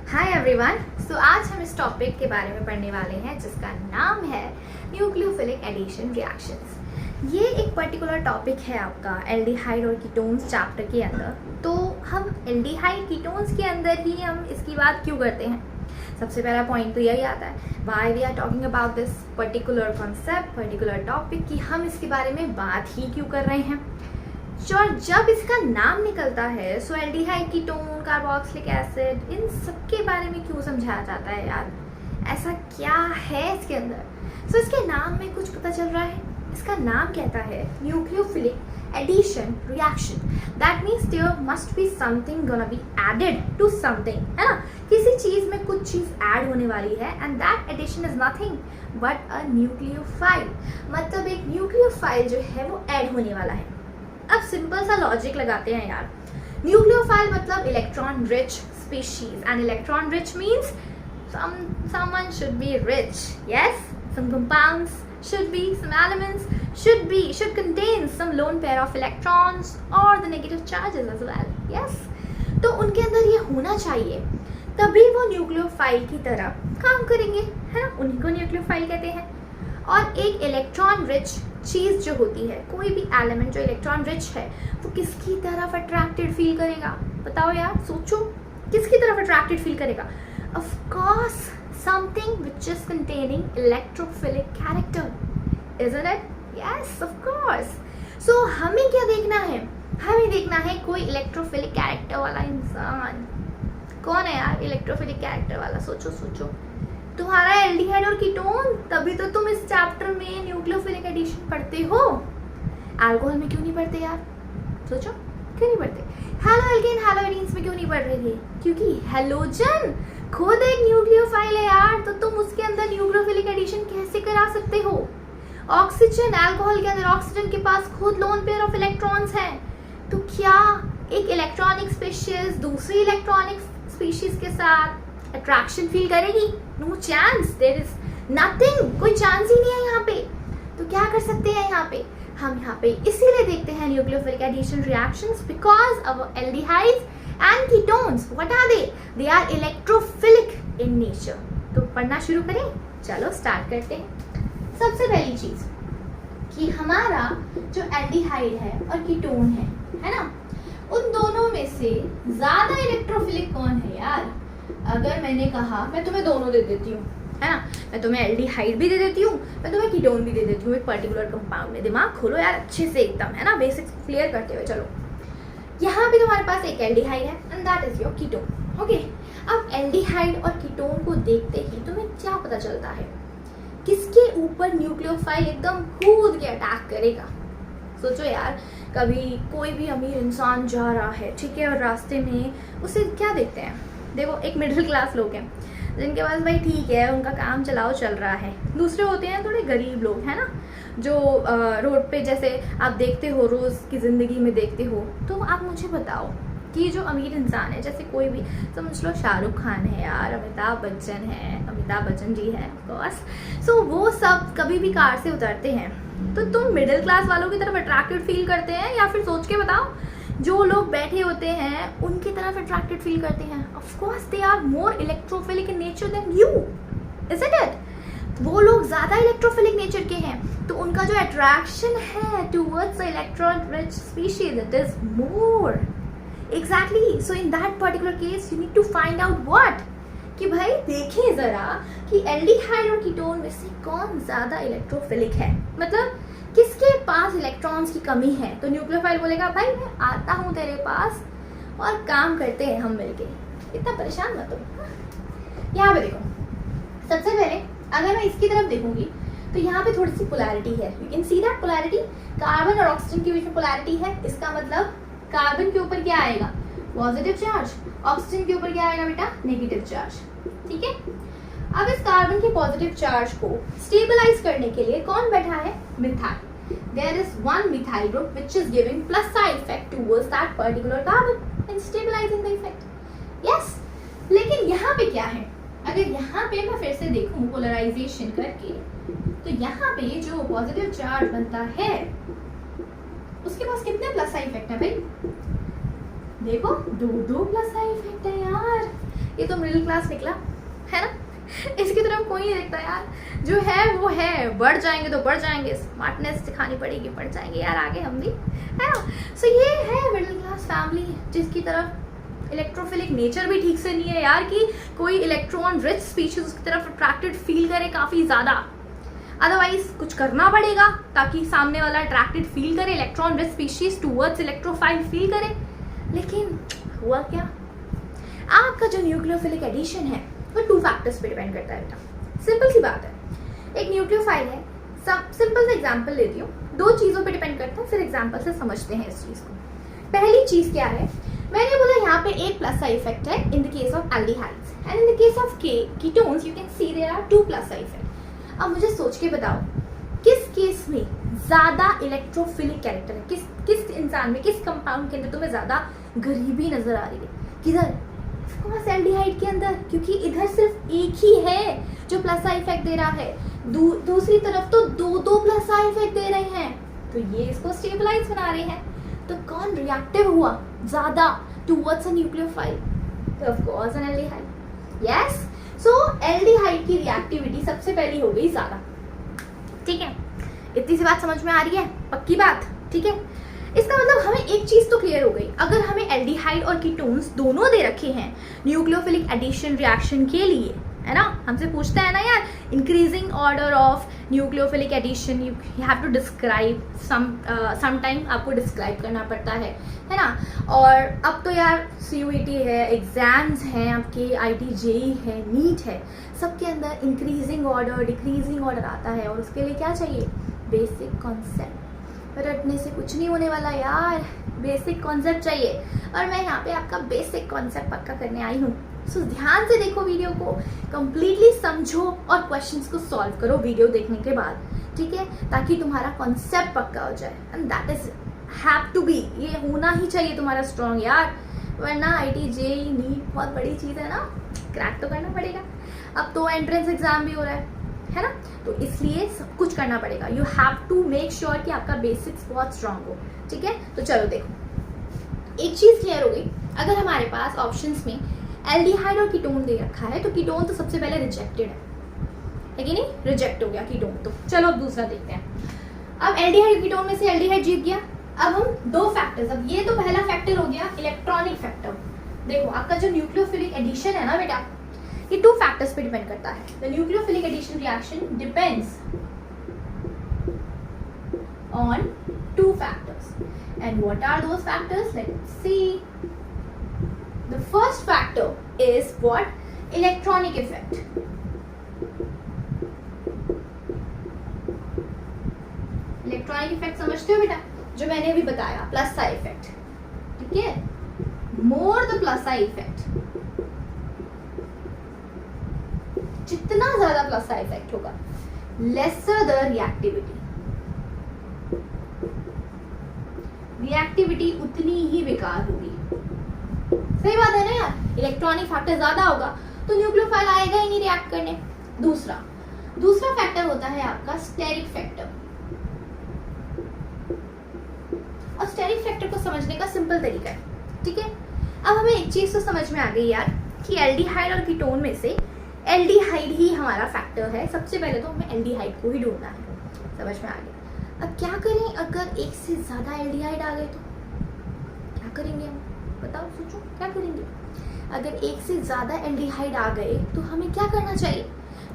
Hi everyone. सो आज हम इस टॉपिक के बारे में पढ़ने वाले हैं जिसका नाम है न्यूक्लियोफिलिक एडिशन रिएक्शंस। ये एक पर्टिकुलर टॉपिक है आपका एल्डिहाइड और कीटोन्स चैप्टर के अंदर। तो हम एल्डिहाइड कीटोन्स के अंदर ही हम इसकी बात क्यों करते हैं? सबसे पहला पॉइंट तो यही आता है, why we are talking about this particular concept, particular topic, कि हम इसके बारे में बात ही क्यों कर रहे हैं। और जब इसका नाम निकलता है सो एल्डिहाइड कीटोन, कार्बोक्सिलिक एसिड, इन सब के बारे में क्यों समझाया जाता है यार? ऐसा क्या है इसके अंदर? सो इसके नाम में कुछ पता चल रहा है। इसका नाम कहता है nucleophilic addition reaction. That means there must be something gonna be added to something, है ना? किसी चीज में कुछ चीज ऐड होने वाली है and that addition is nothing but a nucleophile. मतलब एक न्यूक्लियोफाइल जो है वो ऐड होने वाला है। अब सिंपल सा लॉजिक लगाते हैं यार। न्यूक्लियोफाइल मतलब electron rich species and electron rich means someone should be rich. Yes, some compounds should be, some elements should contain some lone pair of electrons or the negative charges as well. Yes, तो उनके अंदर ये होना चाहिए, तभी वो nucleophile की तरह काम करेंगे, है ना? उन्हीं को न्यूक्लियोफाइल कहते हैं। और एक इलेक्ट्रॉन रिच चीज जो होती है, कोई भी एलिमेंट जो इलेक्ट्रॉन रिच है, वो किसकी तरफ अट्रैक्टेड फील करेगा? बताओ यार, सोचो, किसकी तरफ अट्रैक्टेड फील करेगा? Of course something which is containing electrophilic character, isn't it? Yes, of course. So हमें क्या देखना है? हमें देखना है कोई इलेक्ट्रोफिलिक कैरेक्टर वाला इंसान। कौन है यार इलेक्ट्रोफिलिक कैरेक्टर वाला? सोचो सोचो। तुम्हारा एल्डिहाइड और कीटोन, तभी तो तुम इस चैप्टर में न्यूक्लियोफिलिक एडिशन पढ़ते हो। अल्कोहल में क्यों नहीं पढ़ते यार? सोचो, क्यों नहीं पढ़ते? हेलो एल्केन, हेलो एडीन्स में क्यों नहीं पढ़ रहे थे? क्योंकि हेलोजन खुद एक न्यूक्लियोफाइल है यार, तो तुम उसके अंदर न्यूक्लियोफिलिक एडिशन कैसे करा सकते हो? ऑक्सीजन, अल्कोहल के अंदर ऑक्सीजन के पास खुद लोन पेयर ऑफ इलेक्ट्रॉन्स हैं, तो क्या एक इलेक्ट्रॉनिक स्पीशीज दूसरी इलेक्ट्रॉनिक स्पीशीज के साथ अट्रैक्शन फील करेगी? No chance, there is nothing, कोई चांस ही नहीं है यहाँ पे। तो क्या कर सकते हैं यहाँ पे? हम यहाँ पे इसीलिए देखते हैं nucleophilic addition reactions because our aldehydes and ketones, what are they? They are electrophilic in nature. तो पढ़ना शुरू करें, चलो स्टार्ट करते हैं। सबसे पहली चीज कि हमारा जो एल्डिहाइड है और कीटोन है ना, उन दोनों में से ज्यादा इलेक्ट्रोफिलिक कौन है यार? अगर मैंने कहा मैं तुम्हें दोनों दे देती हूँ, है ना, मैं तुम्हें एल्डिहाइड भी दे देती हूँ, मैं तुम्हें कीटोन भी दे देती हूँ एक पर्टिकुलर कंपाउंड में। दिमाग खोलो यार अच्छे से एकदम, है ना, बेसिक्स क्लियर करते हुए चलो। यहाँ पे तुम्हारे पास एक एल्डिहाइड है and that is your ketone. Okay, अब एल्डिहाइड और कीटोन को देखते ही तुम्हें क्या पता चलता है? किसके ऊपर न्यूक्लियोफाइल एकदम कूद के अटैक करेगा? सोचो यार, कभी कोई भी अमीर इंसान जा रहा है, ठीक है, और रास्ते में उसे क्या देखते हैं? देखो, एक मिडिल क्लास लोग हैं जिनके पास भाई ठीक है, उनका काम चलाओ चल रहा है। दूसरे होते हैं थोड़े गरीब लोग, है ना, जो रोड पे जैसे आप देखते हो, रोज की जिंदगी में देखते हो। तो आप मुझे बताओ कि जो अमीर इंसान है, जैसे कोई भी समझ लो शाहरुख खान है यार, अमिताभ बच्चन है, अमिताभ बच्चन जी है ऑफकोर्स, सो वो सब कभी भी कार से उतरते हैं, तो तुम मिडिल क्लास वालों की तरफ अट्रैक्टेड फील करते हैं या फिर सोच के बताओ जो लोग बैठे होते हैं उनकी तरफ अट्रैक्टेड फील करते हैं? Of course they are more electrophilic in nature than you, isn't it? वो लोग ज्यादा इलेक्ट्रोफिलिक नेचर के हैं, तो उनका जो अट्रैक्शन है towards the electron rich species, it is more. Exactly, so in that particular case you need to find out what, कि भाई देखें जरा कि एल्डिहाइड और कीटोन में से कौन ज्यादा इलेक्ट्रोफिलिक है, मतलब किसके पास इलेक्ट्रॉन्स की कमी है। तो न्यूक्लियोफाइल बोलेगा भाई मैं आता हूं तेरे पास और काम करते हैं हम मिलके, इतना परेशान मत हो। यहाँ पे देखो, सबसे पहले अगर मैं इसकी तरफ देखूंगी तो यहाँ पे थोड़ी सी पोलैरिटी है, you can see that polarity. Carbon और ऑक्सीजन के बीच में पोलैरिटी है, इसका मतलब कार्बन के ऊपर क्या आएगा? Positive charge. ऑक्सीजन के ऊपर क्या आएगा बेटा? Negative charge. ठीक है, अब इस कार्बन के पॉजिटिव चार्ज को स्टेबलाइज करने के लिए कौन बैठा है? Methyl. There is one methyl group which is giving plus side effect towards that particular carbon and stabilizing the effect. Yes, लेकिन यहाँ पे क्या है? अगर यहाँ पे मैं फिर से देखूं पोलराइजेशन करके, तो यहाँ पे जो पॉजिटिव चार्ज बनता है उसके पास कितने प्लस साइड इफेक्ट है भाई? देखो, दो प्लस साइड इफेक्ट है यार। ये तो मिडिल क्लास निकला है ना, इसकी तरफ कोई नहीं देखता यार, जो है वो है, बढ़ जाएंगे तो बढ़ जाएंगे, स्मार्टनेस दिखानी पड़ेगी, बढ़ जाएंगे यार आगे हम भी, है ना। सो ये है मिडिल क्लास फैमिली जिसकी तरफ इलेक्ट्रोफिलिक नेचर भी ठीक से नहीं है यार, कि कोई इलेक्ट्रॉन रिच स्पीशीज उसकी तरफ अट्रैक्टेड फील करे काफी ज्यादा। अदरवाइज कुछ करना पड़ेगा ताकि सामने वाला अट्रैक्टेड फील करे, electron rich species towards electrophile feel करे। लेकिन हुआ क्या, आपका जो न्यूक्लियोफिलिक एडिशन है वो 2 फैक्टर्स पे डिपेंड करता है बेटा। सिंपल सी बात है, एक न्यूक्लियोफाइल है, सिंपल सा एग्जांपल लेती हूँ, 2 चीजों पे डिपेंड करता है, फिर एग्जांपल से समझते हैं इस चीज को। पहली चीज क्या है, मैंने बोला यहाँ पे एक प्लस साइड इफेक्ट है in the case of aldehydes and in the case of ketones you can see there are 2 plus side effect. अब मुझे सोच के बताओ किस केस में ज्यादा इलेक्ट्रोफिलिक कैरेक्टर है, किस इंसान में, किस कंपाउंड के अंदर तुम्हें ज्यादा गरीबी नजर आ रही है, किधर, एल्डिहाइड के अंदर, क्योंकि इधर सिर्फ एक ही है जो प्लस साइड इफेक्ट दे रहा है, दूसरी तरफ तो 2 प्लस साइड इफेक्ट दे रहे हैं, तो ये इसको स्टेबलाइज बना रहे हैं। तो कौन रिएक्टिव हुआ ज्यादा टुवर्ड्स अ न्यूक्लियोफाइल, तो of course N aldehyde. Yes, so aldehyde की रिएक्टिविटी सबसे पहली हो गई ज्यादा, ठीक है। इतनी सी बात समझ में आ रही है, पक्की बात, ठीक है। इसका मतलब हमें एक चीज तो क्लियर हो गई, अगर हमें एल्डिहाइड और कीटोन्स दोनों दे रखे हैं न्यूक्लियोफिलिक एडिशन रिएक्शन के लिए, है ना, हमसे पूछता है ना यार, increasing order of nucleophilic addition you have to describe, sometime आपको डिस्क्राइब करना पड़ता है ना। और अब तो यार CUET है, एग्जाम्स हैं आपके, IIT JEE है, नीट है, सबके अंदर इंक्रीजिंग ऑर्डर डिक्रीजिंग ऑर्डर आता है, और उसके लिए क्या चाहिए, बेसिक कॉन्सेप्ट। रटने से कुछ नहीं होने वाला यार, बेसिक कॉन्सेप्ट चाहिए, और मैं यहाँ पे आपका बेसिक कॉन्सेप्ट पक्का करने आई हूँ। सो ध्यान से देखो वीडियो को, कंप्लीटली समझो और क्वेश्चंस को सॉल्व करो वीडियो देखने के बाद, ठीक है, ताकि तुम्हारा कॉन्सेप्ट पक्का हो जाए, and that is have to be, ये होना ही चाहिए तुम्हारा स्ट्रॉन्ग यार, वरना IIT JEE नीट बहुत बड़ी चीज़ है ना, क्रैक तो करना पड़ेगा। अब तो एंट्रेंस एग्जाम भी हो रहा है ना, तो इसलिए सब कुछ करना पड़ेगा, you have to make sure कि आपका बेसिक्स बहुत स्ट्रांग हो, ठीक है। तो चलो देखो, एक चीज क्लियर हो गई, अगर हमारे पास ऑप्शंस में एल्डिहाइड और कीटोन दे रखा है तो कीटोन तो सबसे पहले रिजेक्टेड है कि नहीं, रिजेक्ट हो गया कीटोन, तो चलो अब दूसरा देखते हैं। अब एल्डिहाइड कीटोन में से एल्डिहाइड जीत गया, अब हम 2 फैक्टर्स, अब ये तो पहला फैक्टर हो गया इलेक्ट्रॉनिक फैक्टर। देखो आपका जो न्यूक्लियोफिलिक एडिशन है ना बेटा, ये 2 फैक्टर्स पे डिपेंड करता है। The nucleophilic addition reaction depends on 2 factors, and what are those factors, let's see. The first factor is what? Electronic effect. Electronic effect समझते हो बेटा, जो मैंने अभी बताया, प्लस साइड इफेक्ट, ठीक है। More the plus side effect, जितना ज्यादा प्लस साइड इफेक्ट होगा, लेसर द रिएक्टिविटी, रिएक्टिविटी उतनी ही बेकार होगी। सही बात है ना यार, इलेक्ट्रॉनिक फैक्टर ज्यादा होगा तो न्यूक्लियोफाइल आएगा ही नहीं रिएक्ट करने। दूसरा फैक्टर होता है आपका स्टेरिक फैक्टर। और स्टेरिक फैक्टर को समझने का सिंपल तरीका है, ठीक है। अब हमें एक चीज तो समझ में आ गई यार कि एल्डिहाइड और कीटोन में से एल्डिहाइड ही हमारा फैक्टर है, सबसे पहले तो हमें एल्डिहाइड को ही ढूंढना है, समझ में आ गया। अब क्या करें अगर एक से ज्यादा एल्डिहाइड आ गए तो क्या करेंगे हम, बताओ, सोचो क्या करेंगे। अगर एक से ज्यादा एल्डिहाइड आ गए तो हमें क्या करना चाहिए,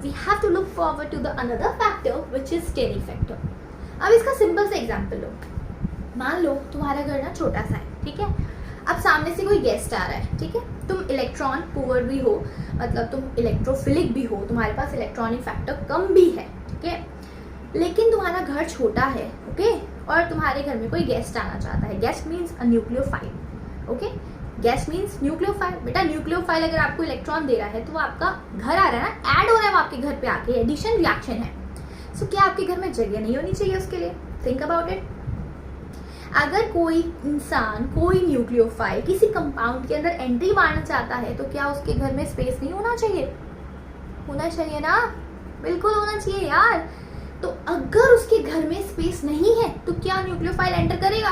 we have to look forward to the another factor which is steric factor. अब इसका सिंपल सा एग्जांपल लो, मान लो तुम्हारा घर ना छोटा सा है, ठीक है। अब सामने से कोई गेस्ट आ रहा है, ठीक है, तुम इलेक्ट्रॉन पुअर भी हो, मतलब तुम इलेक्ट्रोफिलिक भी हो, तुम्हारे पास इलेक्ट्रॉनिक फैक्टर कम भी है, ठीक है, लेकिन तुम्हारा घर छोटा है, ओके, और तुम्हारे घर में कोई गेस्ट आना चाहता है। Guest means a nucleophile, okay, gas means nucleophile. बेटा न्यूक्लियोफाइल अगर आपको इलेक्ट्रॉन दे रहा है तो वो आपका घर आ रहा है ना, ऐड हो रहा है वो आपके घर पे आके, एडिशन रिएक्शन है। सो क्या आपके घर में जगह नहीं होनी चाहिए उसके लिए? Think about it. अगर कोई इंसान, कोई न्यूक्लियोफाइल किसी कंपाउंड के अंदर एंट्री मारना चाहता है तो क्या उसके घर में स्पेस नहीं होना चाहिए? होना चाहिए ना, बिल्कुल होना चाहिए यार। तो अगर उसके घर में स्पेस नहीं है तो क्या न्यूक्लियोफाइल एंटर करेगा?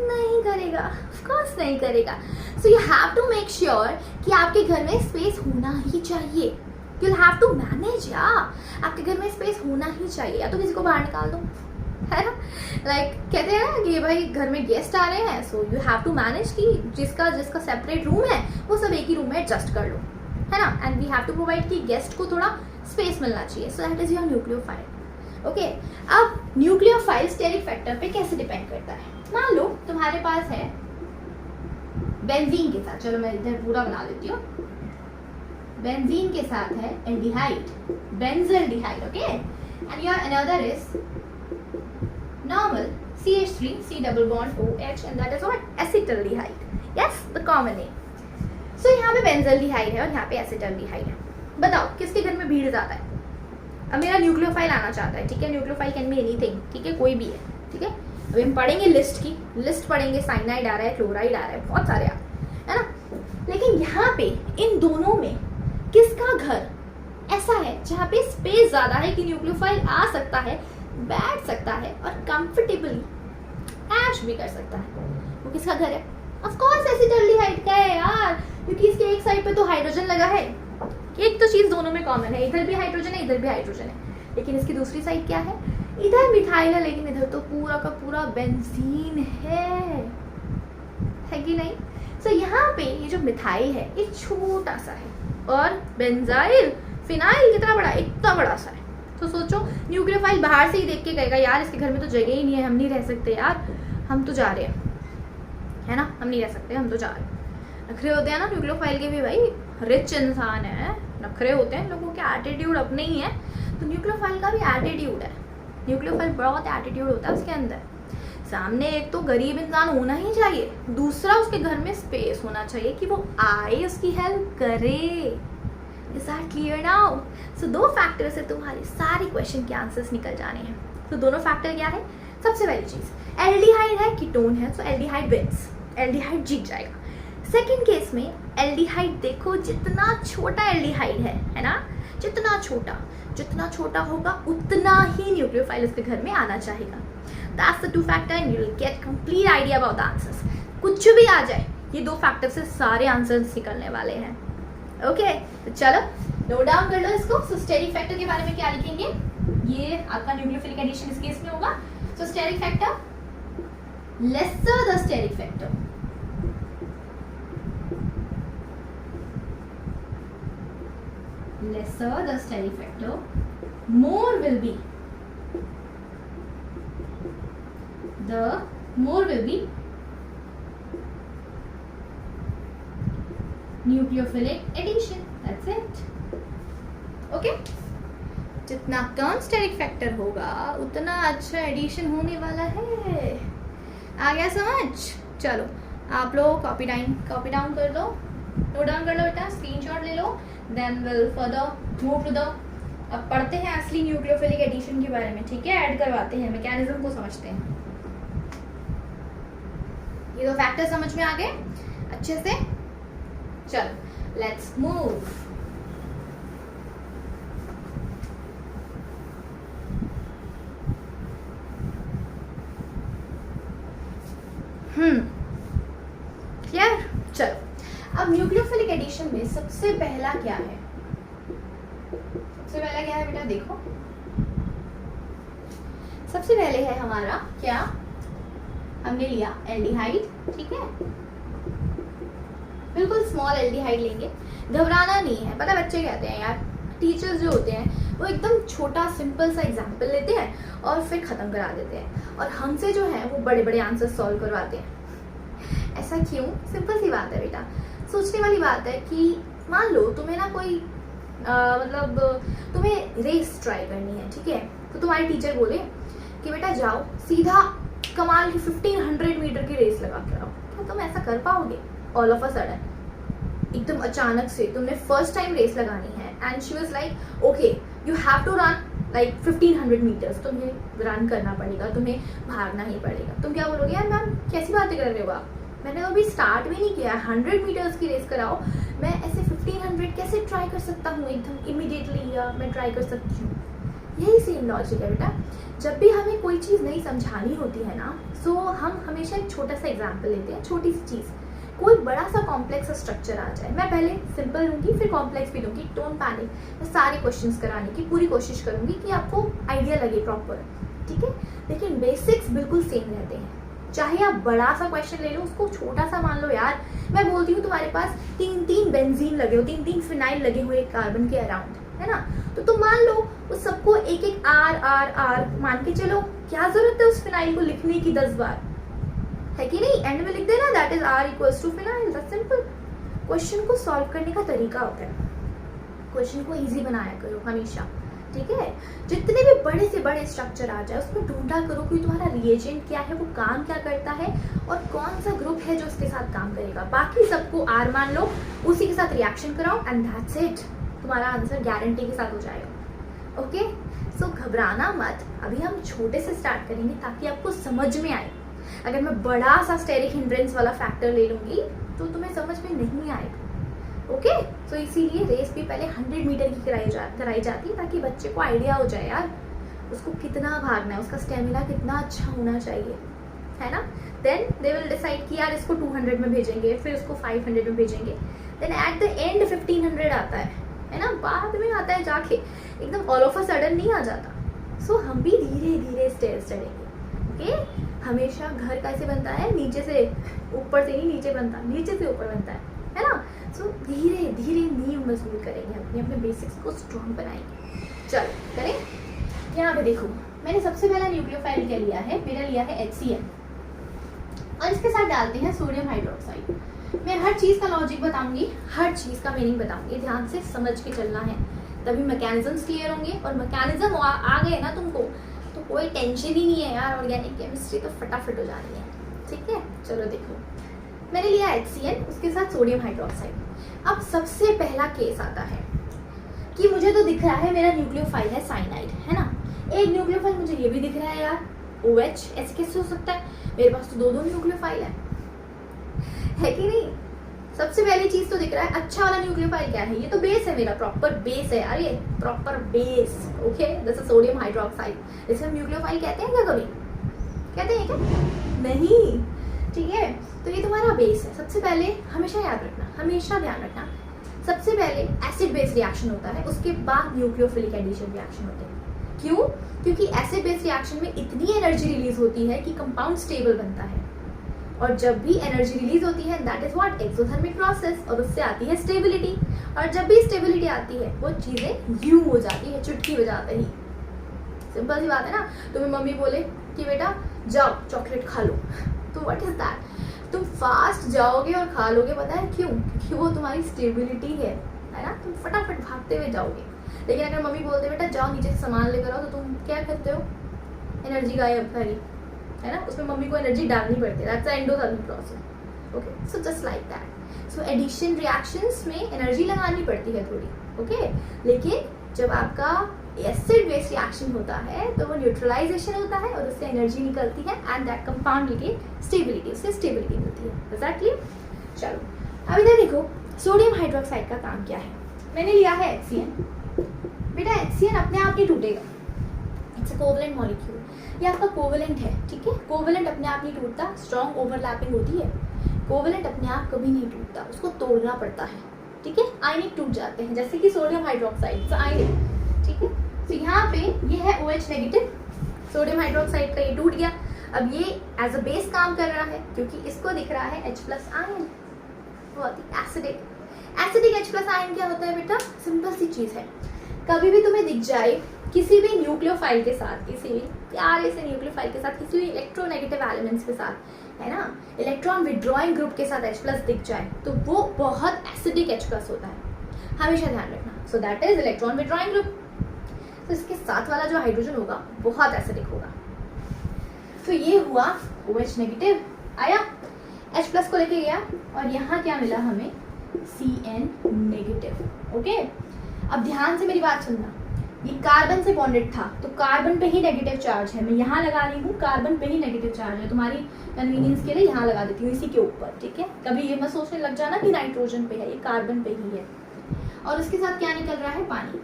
नहीं करेगा, ऑफ कोर्स नहीं करेगा। So you have to make sure कि आपके घर में स्पेस होना ही चाहिए। यू हैव टू मैनेज, या आपके घर में स्पेस होना ही चाहिए, या तो किसी को बाहर निकाल दो, है ना। लाइक कहते हैं ना कि भाई घर में गेस्ट आ रहे हैं, so you have to manage कि जिसका सेपरेट रूम है वो सब एक ही रूम में एडजस्ट कर लो, है ना। And we have to provide कि गेस्ट को थोड़ा स्पेस मिलना चाहिए। So that is your nucleophile. Okay, अब न्यूक्लियोफाइल स्टेरिक फैक्टर पे कैसे डिपेंड करता है। मान लो तुम्हारे पास है बेंजीन के साथ, चलो मैं इधर पूरा बना देती हूँ, बेंजीन के साथ है aldehyde, benzaldehyde, okay, and your another is normal CH3 C double bond OH and that is what acetaldehyde, yes the common name. So यहाँ पे बेंजल्डिहाइड है और यहाँ पे एसिटल्डिहाइड है। बताओ किसके घर में भीड़ ज्यादा है। अब मेरा न्यूक्लियोफाइल आना चाहता है, ठीक है, न्यूक्लियोफाइल कैन बी एनीथिंग, ठीक है, कोई भी है, ठीक है। अभी हम पढ़ेंगे लिस्ट पढ़ेंगे, साइनाइड आ रहा है, क्लोराइड आ रहा है, बहुत सारे है ना। लेकिन यहाँ पे इन दोनों में किसका घर ऐसा है जहाँ पे स्पेस ज्यादा है कि न्यूक्लियोफाइल आ सकता है, बैठ सकता है और कंफर्टेबली ऐश भी कर सकता है, वो किसका घर है। ऑफ कोर्स एसिटल्डिहाइड का है यार, क्योंकि इसके एक साइड पे तो हाइड्रोजन लगा है। एक तो चीज दोनों में कॉमन है, इधर भी हाइड्रोजन है इधर भी हाइड्रोजन है, लेकिन इसकी दूसरी साइड क्या है, इधर मिथाइल है लेकिन इधर तो पूरा का पूरा बेंजीन है कि नहीं। सो यहाँ पे ये जो मिथाइल है ये छोटा सा है और बेंजाइल फिनाइल कितना बड़ा, इतना बड़ा सा है। तो सोचो न्यूक्लियोफाइल बाहर से ही देख के कहेगा यार इसके घर में तो जगह ही नहीं है, हम नहीं रह सकते यार, हम तो जा रहे हैं, है ना, हम नहीं रह सकते, हम तो जा रहे हैं। नखरे होते हैं ना न्यूक्लियोफाइल के भी, भाई रिच इंसान है, नखरे होते हैं, लोगों के एटीट्यूड अपने ही है, तो न्यूक्लियोफाइल का भी एटीट्यूड है। न्यूक्लियोफाइल बहुत एटीट्यूड होता है उसके अंदर। सामने एक तो गरीब इंसान होना ही चाहिए, दूसरा उसके घर में स्पेस होना चाहिए कि वो आए उसकी हेल्प करे। Is that clear now? So दो फैक्टर से तुम्हारे सारे क्वेश्चन के आंसर्स निकल जाने हैं। तो दोनों फैक्टर क्या है, सबसे पहली चीज एल्डिहाइड है, कीटोन है, सो एल्डिहाइड विंस, एल्डिहाइड जीत जाएगा। सेकंड केस में एल्डिहाइड देखो जितना छोटा एल्डिहाइड है ना, जितना छोटा होगा उतना ही न्यूक्लियोफाइल उसके घर में आना चाहेगा। That's the two factor and you will get complete idea about the answers. कुछ भी आ जाए ये दो फैक्टर से सारे आंसर्स निकलने वाले हैं। ओके, तो चलो नोट डाउन कर लो इसको। सो स्टेरिक फैक्टर के बारे में क्या लिखेंगे, ये आपका न्यूक्लियोफिलिक एडिशन इस केस में होगा। So steric factor, lesser the steric factor, lesser the steric factor, more will be nucleophilic addition. That's it. Okay? जितना कम स्टेरिक फैक्टर होगा उतना अच्छा एडिशन होने वाला है। आ गया समझ? चलो आप लोग कॉपी डाउन कर लो, नोट डाउन कर लो बेटा, स्क्रीनशॉट ले लो, then will further move to the, अब पढ़ते हैं असली न्यूक्लियोफिलिक एडिशन के बारे में, ठीक है, ऐड करवाते हैं, मैकेनिज्म को समझते हैं। ये दो फैक्टर समझ में आ गए अच्छे से, चलो लेट्स मूव। क्लियर? चलो अब न्यूक्लियोफिलिक एडिशन में सबसे पहला क्या है, सबसे पहला क्या है बेटा, देखो सबसे पहले है हमारा क्या, हमने लिया एल्डिहाइड, ठीक है, बिल्कुल स्मॉल एल्डिहाइड लेंगे, घबराना नहीं है। पता बच्चे कहते हैं यार, टीचर्स जो होते हैं वो एकदम छोटा सिंपल सा एग्जाम्पल लेते हैं और फिर खत्म करा देते हैं, और हमसे जो है वो बड़े बड़े आंसर सॉल्व करवाते हैं। ऐसा क्यों? सिंपल सी बात है बेटा, सोचने वाली बात है कि मान लो तुम्हें ना कोई मतलब तुम्हें रेस ट्राई करनी है, ठीक है, तो तुम्हारे टीचर बोले कि बेटा जाओ सीधा कमाल की 1500 मीटर की रेस लगा कर आओ। क्या तुम ऐसा कर पाओगे? ऑल ऑफ अ सडन एकदम अचानक से तुमने फर्स्ट टाइम रेस लगानी है, and she was like okay you have to run like 1500 metres, तुम्हें रन करना पड़ेगा, तुम्हें भागना ही पड़ेगा। तुम क्या बोलोगे, यार मैम कैसी बातें कर रहे हो आप, मैंने तो अभी स्टार्ट भी नहीं किया, 100 मीटर्स की रेस कराओ, मैं ऐसे 1500 कैसे ट्राई कर सकता हूँ एकदम इमीडिएटली, या मैं ट्राई कर सकती हूँ? यही सेम लॉजिक है बेटा। जब भी हमें कोई चीज़ नहीं समझानी होती है ना, सो हम हमेशा एक छोटा सा एग्जाम्पल लेते हैं, छोटी सी चीज़। कोई बड़ा सा कॉम्प्लेक्स स्ट्रक्चर आ जाए, मैं पहले सिंपल लूँगी फिर कॉम्प्लेक्स भी लूँगी, डोंट पैनिक। मैं सारे क्वेश्चंस कराने की पूरी कोशिश करूँगी कि आपको आइडिया लगे प्रॉपर, ठीक है। लेकिन बेसिक्स बिल्कुल सेम रहते हैं। चाहे आप बड़ा सा क्वेश्चन ले लो, उसको छोटा सा मान लो। यार मैं बोलती हूँ तुम्हारे पास 3 बेंजीन लगे हो, 3 फिनाइल लगे हुए कार्बन के अराउंड, है ना, तो तुम मान लो उस सबको एक एक आर आर आर मान के चलो। क्या जरूरत है उस फिनाइल को लिखने की 10 बार, है कि नहीं। एंड में लिख देना that is R equals to phenyl, that's simple. Question को सॉल्व करने का तरीका होता है, क्वेश्चन को इजी बनाया करो हमेशा, ठीक है। जितने भी बड़े से बड़े स्ट्रक्चर आ जाए उसमें ढूंढा करो कि तुम्हारा रिएजेंट क्या है, वो काम क्या करता है और कौन सा ग्रुप है जो उसके साथ काम करेगा। बाकी सबको आर मान लो, उसी के साथ रिएक्शन कराओ एंड दैट्स इट, तुम्हारा आंसर गारंटी के साथ हो जाएगा। ओके, सो घबराना मत, अभी हम छोटे से स्टार्ट करेंगे ताकि आपको समझ में आए। अगर मैं बड़ा सा स्टेरिक हिंड्रेंस वाला फैक्टर ले लूंगी तो तुम्हें समझ में नहीं आएगा। ओके, तो इसीलिए रेस भी पहले 100 मीटर की कराई जाती है ताकि बच्चे को आइडिया हो जाए यार उसको कितना भागना है, उसका स्टेमिना कितना अच्छा होना चाहिए, है ना। देन दे विल डिसाइड कि यार इसको 200 में भेजेंगे, फिर उसको 500 में भेजेंगे। देन एट द एंड 1500 आता है ना, बाद में आता है जाके, एकदम ऑल ऑफ अ सडन नहीं आ जाता। सो हम भी धीरे धीरे स्टेयर्स चढ़ेंगे। ओके, हमेशा घर कैसे बनता है, नीचे से ऊपर से ही नीचे बनता, नीचे से ऊपर बनता है ना। सो धीरे धीरे नींव मजबूत करेंगे, अपने बेसिक्स को स्ट्रॉन्ग बनाएंगे। चलो करें। यहाँ पे देखो, मैंने सबसे पहला न्यूक्लियोफाइल क्या लिया है, मेरा लिया है HCl और इसके साथ डालते हैं सोडियम हाइड्रोक्साइड। मैं हर चीज़ का लॉजिक बताऊंगी, हर चीज़ का मीनिंग बताऊंगी, ध्यान से समझ के चलना है, तभी मैकेनिज्म्स क्लियर होंगे। और मैकेनिज्म आ गए ना तुमको तो कोई टेंशन ही नहीं है यार, ऑर्गेनिक केमिस्ट्री तो फटाफट हो जानी है, ठीक है। चलो देखो, मैंने लिया HCl, उसके साथ सोडियम हाइड्रोक्साइड। अब सबसे पहला केस आता है कि मुझे तो दिख रहा है मेरा न्यूक्लियोफाइल है साइनाइड, है ना। एक न्यूक्लियोफाइल मुझे ये भी दिख रहा है यार OH, ऐसे कैसे हो सकता है, मेरे पास तो 2 न्यूक्लियोफाइल है कि नहीं। सबसे पहली चीज तो दिख रहा है अच्छा वाला न्यूक्लियोफाइल क्या है, ये तो बेस है, मेरा प्रॉपर बेस है यार, ये proper base. Okay, this is sodium hydroxide. इसे हम न्यूक्लियोफाइल कहते हैं क्या, कभी कहते हैं क्या, नहीं, ठीक है। तो ये तुम्हारा बेस है। सबसे पहले हमेशा याद रखना, हमेशा ध्यान रखना, सबसे पहले एसिड बेस रिएक्शन होता है, उसके बाद न्यूक्लियोफिलिक एडिशन रिएक्शन होते हैं। क्यों? क्योंकि एसिड बेस रिएक्शन में इतनी एनर्जी रिलीज होती है कि कंपाउंड स्टेबल बनता है, और जब भी एनर्जी रिलीज होती है that is what, exothermic process, और उससे आती है स्टेबिलिटी। और जब भी स्टेबिलिटी आती है वो चीजें यूं हो जाती है चुटकी बजाते ही। सिंपल सी बात है ना। तुम्हें मम्मी बोले कि बेटा जाओ चॉकलेट खा लो, तो व्हाट इज दैट, तुम फास्ट जाओगे और खा लोगे, पता है क्यों? क्योंकि वो तुम्हारी स्टेबिलिटी है ना, तुम फटाफट भागते हुए जाओगे। लेकिन अगर मम्मी बोलते बेटा जाओ नीचे से सामान लेकर आओ, तो तुम क्या करते हो, एनर्जी गायब करी, है ना, उसमें मम्मी को एनर्जी डालनी पड़ती है, that's the endothermic process. Okay, so just like that. So addition reactions में एनर्जी लगानी पड़ती है थोड़ी, ओके। लेकिन जब आपका एसिड बेस रिएक्शन होता है तो वो न्यूट्रलाइजेशन होता है और उससे एनर्जी निकलती है and that compound will get stability, उससे स्टेबिलिटी मिलती है। Is that clear? चलो अब इधर देखो, सोडियम हाइड्रोक्साइड का काम क्या है। मैंने लिया है HCl। बेटा HCl अपने आप नहीं टूटेगा, इट्स अ कोवलेंट मॉलिक्यूल, ये आपका कोवलेंट है, ठीक है। कोवलेंट अपने आप नहीं टूटता, स्ट्रॉन्ग ओवरलैपिंग होती है, कोवलेंट अपने आप कभी नहीं टूटता, उसको तोड़ना पड़ता है, ठीक है। आयनिक टूट जाते हैं, जैसे कि सोडियम हाइड्रोक्साइड आयनिक, ठीक है। तो यहाँ पे ये है OH नेगेटिव, सोडियम हाइड्रोक्साइड का ये टूट गया। अब ये एज अ बेस काम कर रहा है क्योंकि इसको दिख रहा है H+ आयन, बहुत ही एसिडिक। एसिडिक H+ आयन क्या होता है बेटा, सिंपल सी चीज है, कभी भी तुम्हें दिख जाए किसी भी न्यूक्लियोफाइल के साथ, किसी भी प्यारे से न्यूक्लियोफाइल के साथ, किसी भी इलेक्ट्रोनेगेटिव एलिमेंट्स के साथ, है ना, इलेक्ट्रॉन विड्रॉइंग ग्रुप के साथ H+ दिख जाए तो वो बहुत एसिडिक H+ होता है, हमेशा ध्यान रखना। सो that is electron withdrawing group. तो इसके साथ वाला जो हाइड्रोजन होगा बहुत एसिडिक होगा। तो ये हुआ OH नेगेटिव आया, H+ को लेके गया और यहाँ क्या मिला हमें, Cn नेगेटिव। ओके, अब ध्यान से मेरी बात सुनना, ये कार्बन से बॉन्डेड था तो कार्बन पे ही नेगेटिव चार्ज है, मैं यहाँ लगा रही हूँ, कार्बन पे ही नेगेटिव चार्ज है, तुम्हारी कन्वीनियंस के लिए यहाँ लगा देती हूँ इसी के ऊपर, ठीक है। कभी ये मत सोचने लग जाना कि नाइट्रोजन पे है, ये कार्बन पे ही है। और उसके साथ क्या निकल रहा है, पानी।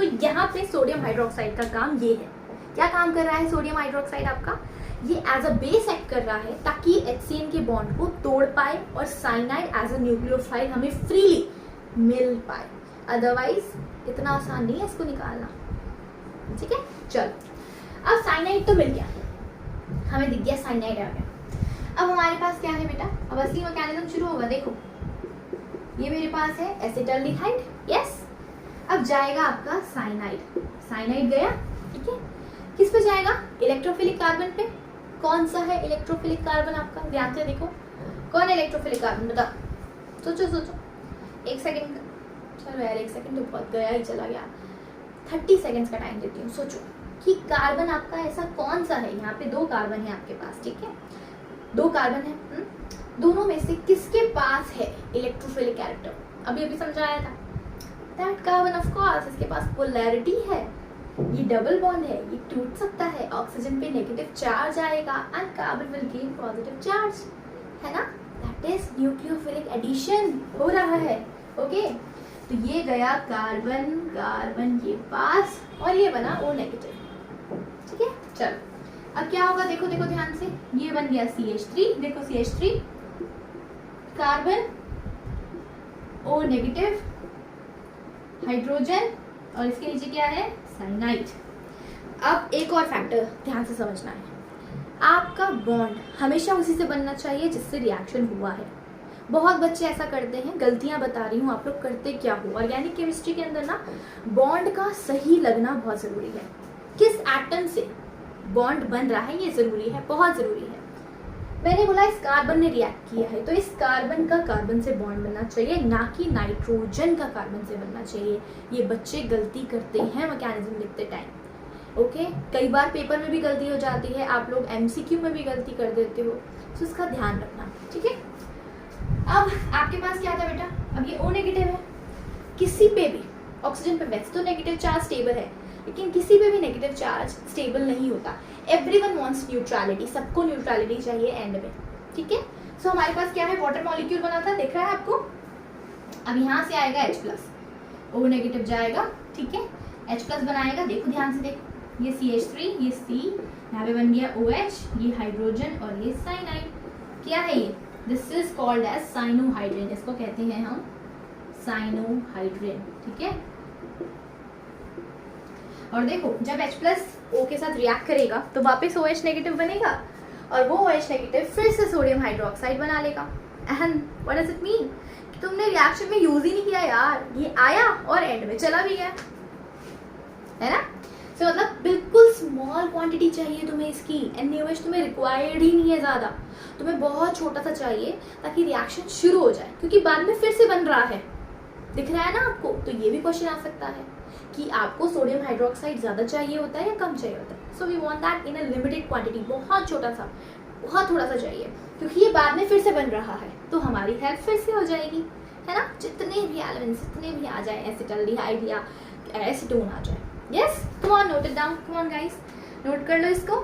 तो यहाँ पे सोडियम हाइड्रोक्साइड का काम ये है। क्या काम कर रहा है सोडियम हाइड्रोक्साइड आपका? ये एज अ बेस एक्ट कर रहा है ताकि HCN के बॉन्ड को तोड़ पाए और साइनाइड एज अ न्यूक्लियोफाइल हमें फ्रीली मिल पाए। अदरवाइज इतना आसान नहीं है इसको निकालना। ठीक है, चलो अब साइनाइड तो मिल गया, हमें दिख गया साइनाइड आ गया। अब हमारे पास क्या है बेटा? अब असली मैकेनिज्म शुरू होगा। देखो ये मेरे पास है एसिटाल्डिहाइड, यस। अब जाएगा आपका साइनाइड, साइनाइड गया, ठीक है। किस पे जाएगा? इलेक्ट्रोफिलिक कार्बन पे। कौन सा है इलेक्ट्रोफिलिक कार्बन आपका? ध्यान से देखो, कौन है इलेक्ट्रोफिलिक कार्बन? बताओ, सोचो सोचो, 1 सेकेंड। चलो यार 1 सेकेंड तो बहुत गया ही चला गया, 30 सेकेंड्स का टाइम देती हूँ। सोचो कि कार्बन आपका ऐसा कौन सा है? यहाँ पे 2 कार्बन है आपके पास, ठीक है, 2 कार्बन है। दोनों में से किसके पास है इलेक्ट्रोफिलिक कैरेक्टर? अभी अभी समझाया था, दैट कार्बन ऑफ कोर्स, इसके पास पोलैरिटी है, ये डबल बॉन्ड है, ये टूट सकता है, ऑक्सीजन पे नेगेटिव चार्ज आएगा and carbon will gain positive charge, है ना? दैट इज न्यूक्लियोफिलिक एडिशन हो रहा है। ओके, तो ये गया कार्बन कार्बन ये पास और ये बना O नेगेटिव, ठीक है। चलो अब क्या होगा? देखो देखो ध्यान से, ये बन गया CH3, देखो CH3 carbon O negative hydrogen और इसके नीचे क्या है? साइनाइड। अब एक और फैक्टर ध्यान से समझना है, आपका बॉन्ड हमेशा उसी से बनना चाहिए जिससे रिएक्शन हुआ है। बहुत बच्चे ऐसा करते हैं, गलतियां बता रही हूँ, आप लोग करते क्या हो? ऑर्गेनिक केमिस्ट्री के अंदर ना बॉन्ड का सही लगना बहुत जरूरी है। किस एटम से बॉन्ड बन रहा है ये जरूरी है, बहुत जरूरी है। मैंने बोला इस कार्बन ने रिएक्ट किया है तो इस कार्बन का कार्बन से बॉन्ड बनना चाहिए, ना कि नाइट्रोजन का कार्बन से बनना चाहिए। ये बच्चे गलती करते हैं मैकेनिज्म लिखते टाइम। ओके, कई बार पेपर में भी गलती हो जाती है, आप लोग MCQ में भी गलती कर देते हो, तो इसका ध्यान रखना, ठीक है। अब आपके पास क्या था बेटा? अब ये O नेगेटिव है, किसी पे भी ऑक्सीजन पे वैसे तो नेगेटिव चार्ज स्टेबल है, लेकिन किसी पे भी नेगेटिव चार्ज स्टेबल नहीं होता। एवरीवन वांट्स न्यूट्रलिटी, सबको न्यूट्रलिटी चाहिए एंड में, ठीक है। सो हमारे पास क्या है? वाटर मॉलिक्यूल बना था, दिख रहा है आपको? अब यहाँ से आएगा H+, O नेगेटिव जाएगा, ठीक है, H+ बनाएगा। देखो ध्यान से देखो, ये CH3, ये C, यहाँ पे बन गया OH, ये हाइड्रोजन और ये साइनाइड। क्या है ये? This is called as cyanohydrin, इसको कहते हैं हम साइनोहाइड्रिन, ठीक है। और देखो जब H+ O के साथ रिएक्ट करेगा तो वापस OH नेगेटिव बनेगा और वो OH नेगेटिव फिर से सोडियम हाइड्रोक्साइड बना लेगा। And what does it mean? कि तुमने रिएक्शन में यूज ही नहीं किया यार, ये आया और एंड में चला भी गया, है ना। तो मतलब बिल्कुल स्मॉल क्वांटिटी चाहिए तुम्हें इसकी, NaOH तुम्हें रिक्वायर्ड ही नहीं है ज़्यादा, तुम्हें बहुत छोटा सा चाहिए ताकि रिएक्शन शुरू हो जाए, क्योंकि बाद में फिर से बन रहा है, दिख रहा है ना आपको। तो ये भी क्वेश्चन आ सकता है कि आपको सोडियम हाइड्रोक्साइड ज़्यादा चाहिए होता है या कम चाहिए होता है। So we want that in a limited quantity, बहुत छोटा सा, बहुत थोड़ा सा चाहिए, क्योंकि ये बाद में फिर से बन रहा है तो हमारी हेल्प फिर से हो जाएगी, है ना। जितने भी एलिमेंट्स जितने भी आ जाए, एसिटाल्डिहाइड या एसीटोन आ जाए। Yes, come on, note it down, come on guys, note कर लो इसको।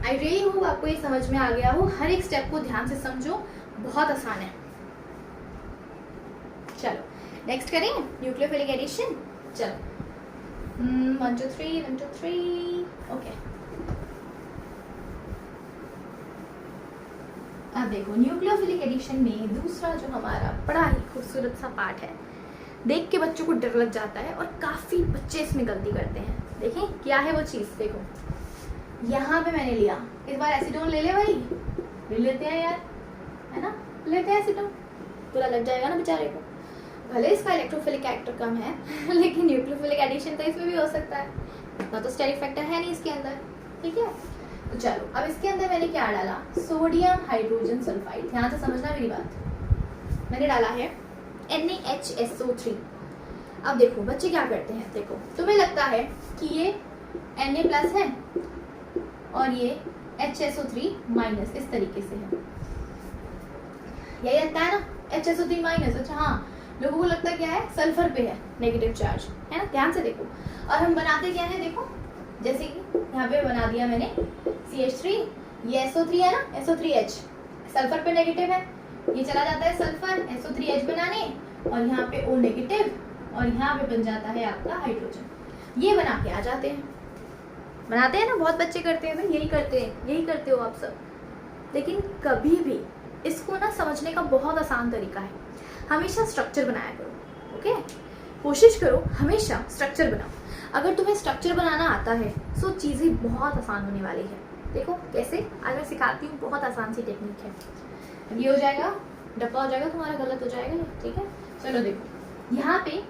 आई रियली होप आपको ये समझ में आ गया हो। हर एक स्टेप को ध्यान से समझो, बहुत आसान है। चलो नेक्स्ट करें न्यूक्लियोफिलिक एडिशन। चलो 1 2 3 1 2 3 ओके। अब देखो न्यूक्लियोफिलिक एडिशन में दूसरा जो हमारा बड़ा ही खूबसूरत सा पार्ट है, देख के बच्चों को डर लग जाता है और काफी बच्चे इसमें गलती करते हैं। देखें क्या है वो चीज, देखो यहाँ पे मैंने लिया, इस बार एसीटोन ले ले भाई, ले लेते हैं यार, है ना, लेते हैं एसीटोन, पूरा लग जाएगा ना बेचारे को। भले इसका इलेक्ट्रोफिलिक कैरेक्टर कम है लेकिन न्यूक्लियोफिलिक एडिशन तो इसमें भी हो सकता है, इतना तो स्टेरिक फैक्टर है नहीं इसके अंदर, ठीक है। तो चलो अब इसके अंदर मैंने क्या डाला? Sodium hydrogen sulphide. ध्यान से समझना मेरी बात, मैंने डाला है NaHSO3। अब देखो बच्चे क्या करते हैं, देखो तुम्हें लगता है कि ये Na+ है और ये HSO3- इस तरीके से है, यही लगता है ना, HSO3-। अच्छा हाँ, लोगों को लगता है क्या है, सल्फर पे है नेगेटिव चार्ज, है ना। ध्यान से देखो, और हम बनाते क्या है, देखो जैसे कि यहाँ पे बना दिया मैंने CH3, ये SO3 है ना, SO3H, सल्फर पे नेगेटिव है, ये चला जाता है सल्फर SO3H बनाने, और यहाँ पे O नेगेटिव और यहाँ पे बन जाता है आपका हाइड्रोजन। ये बना के आ जाते हैं, बनाते हैं ना, बहुत बच्चे करते हैं भाई, यही करते हैं, यही करते हो आप सब। लेकिन कभी भी इसको ना समझने का बहुत आसान तरीका है, हमेशा स्ट्रक्चर बनाया करो। ओके, कोशिश करो हमेशा स्ट्रक्चर बनाओ। अगर तुम्हें स्ट्रक्चर बनाना आता है तो चीज़ें बहुत आसान होने वाली है। देखो कैसे, आज मैं सिखाती हूँ, बहुत आसान सी टेक्निक है। ये हो जाएगा, डब्बा हो जाएगा तुम्हारा, गलत हो जाएगा ये, ठीक है। चलो देखो, यहाँ पे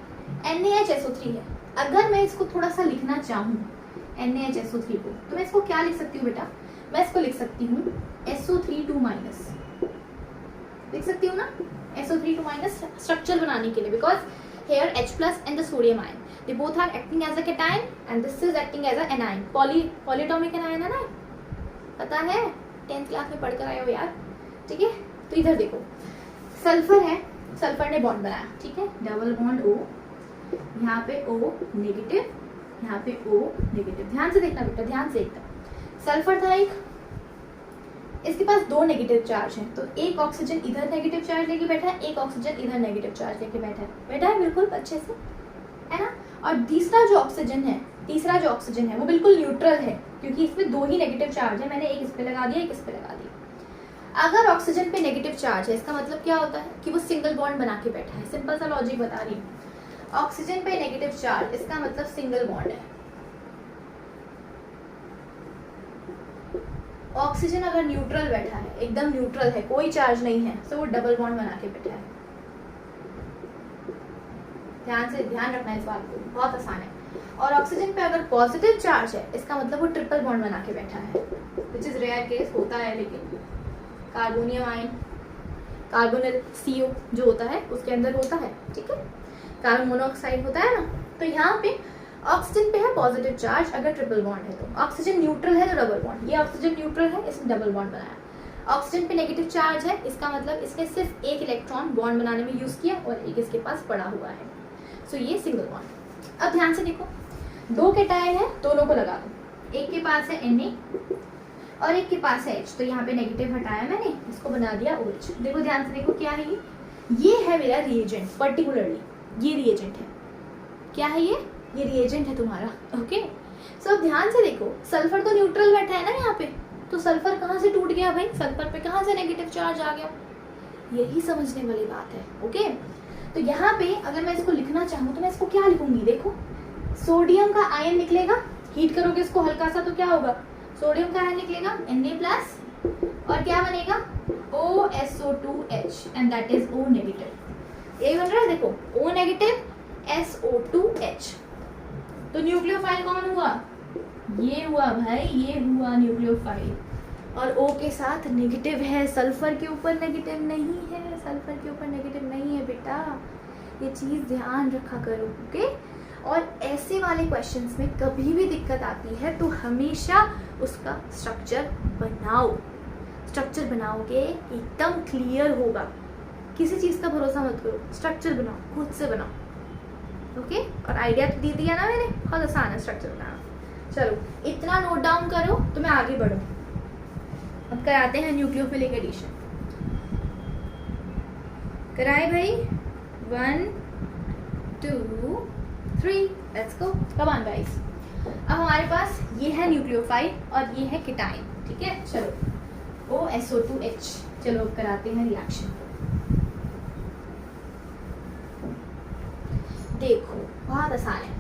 NaHSO3 है। अगर मैं इसको थोड़ा सा लिखना चाहूँ NaHSO3 को, तो मैं इसको क्या लिख सकती हूँ बेटा? मैं इसको लिख सकती हूँ SO3 लिख सकती हूँ ना, SO3 स्ट्रक्चर बनाने के लिए, because here H+ and the sodium ion, they both are acting as a cation and this is acting as a anion, polyatomic anion है ना, पता है, 10th क्लास में पढ़कर आए हो यार, ठीक है। तो इधर देखो, सल्फर है, सल्फर ने बॉन्ड बनाया, ठीक है, डबल बॉन्ड O, यहाँ पे O नेगेटिव, यहाँ पे O नेगेटिव। ध्यान से देखना बेटा, ध्यान से एकदम। सल्फर था एक, इसके पास 2 नेगेटिव चार्ज हैं, तो एक ऑक्सीजन इधर नेगेटिव चार्ज लेके बैठा है, एक ऑक्सीजन इधर नेगेटिव चार्ज लेके बैठा है बिल्कुल अच्छे से, है ना। और तीसरा जो ऑक्सीजन है वो बिल्कुल न्यूट्रल है, क्योंकि इसमें 2 ही नेगेटिव चार्ज है, मैंने एक इस पे लगा दिया, एक इस पे लगा दिया। अगर ऑक्सीजन पे नेगेटिव चार्ज है, इसका मतलब क्या होता है कि वो सिंगल बॉन्ड बना के बैठा है। सिंपल सा लॉजिक बता रही हूँ, ऑक्सीजन पे नेगेटिव चार्ज, इसका मतलब सिंगल बॉन्ड है। ऑक्सीजन अगर न्यूट्रल बैठा है, एकदम न्यूट्रल है, कोई चार्ज नहीं है, तो वो डबल बॉन्ड बना के बैठा है। ध्यान रखना इस बात को, बहुत आसान है। और ऑक्सीजन पे अगर पॉजिटिव चार्ज है, इसका मतलब वो ट्रिपल बॉन्ड बना के बैठा है, विच इज रेयर केस, होता है लेकिन। कार्बोनियम आयन, कार्बोनिल CO जो होता है उसके अंदर होता है, ठीक है। कार्बन मोनोऑक्साइड होता है ना। तो यहाँ पे ऑक्सीजन पे है पॉजिटिव चार्ज, अगर ट्रिपल बॉन्ड है तो। ऑक्सीजन न्यूट्रल है तो डबल बॉन्ड, ये ऑक्सीजन न्यूट्रल है, इसने डबल बॉन्ड बनाया। ऑक्सीजन पे नेगेटिव चार्ज है, इसका मतलब इसने सिर्फ एक इलेक्ट्रॉन बॉन्ड बनाने में यूज किया और एक इसके पास पड़ा हुआ है, सो ये सिंगल बॉन्ड। अब ध्यान से देखो, 2 कैटायन है, दोनों को लगा दो। एक के पास है Na और एक के पास है H, तो यहाँ पे नेगेटिव हटाया मैंने, इसको बना दिया OH। देखो ध्यान से देखो, क्या है ये है मेरा रिएजेंट, पर्टिकुलरली ये रिएजेंट है। क्या है ये रिएजेंट है तुम्हारा, ओके। सो अब ध्यान से देखो, सल्फर तो न्यूट्रल बैठा है ना यहाँ पे, तो सल्फर कहाँ से टूट गया भाई? सल्फर पे कहाँ से नेगेटिव चार्ज आ गया? यही समझने वाली बात है, ओके। तो यहाँ पे अगर मैं इसको लिखना चाहूँ तो मैं इसको क्या लिखूंगी? देखो, सोडियम का आयन निकलेगा, हीट करोगे इसको हल्का सा तो क्या होगा? सोडियम का आयन निकलेगा Na+, और क्या बनेगा? OSO2H and that is O negative. ये बन रहा है देखो, O नेगेटिव SO2H। तो न्यूक्लियोफाइल कौन हुआ? ये हुआ भाई, ये हुआ न्यूक्लियोफाइल। और O के साथ नेगेटिव है, सल्फर के ऊपर नेगेटिव नहीं है, सल्फर के ऊपर नेगेटिव नहीं है बेटा, ये चीज़ ध्यान रखा करो, ओके। और ऐसे वाले क्वेश्चंस में कभी भी दिक्कत आती है तो हमेशा उसका स्ट्रक्चर बनाओ। स्ट्रक्चर बनाओगे एकदम क्लियर होगा, किसी चीज़ का भरोसा मत करो, स्ट्रक्चर बनाओ, खुद से बनाओ, ओके। और आइडिया तो दे दिया ना मैंने, बहुत आसान है स्ट्रक्चर बनाना। चलो इतना नोट डाउन करो तो मैं आगे बढ़ूँ। अब कराते हैं न्यूक्लियोफिलिक एडिशन। कराए भाई, 1 2 3, let's go, come on guys. अब हमारे पास ये है न्यूक्लियोफाइल और ये है कीटाइन, ठीक है। चलो OSO2H, चलो अब कराते हैं रिएक्शन। देखो बहुत आसान है।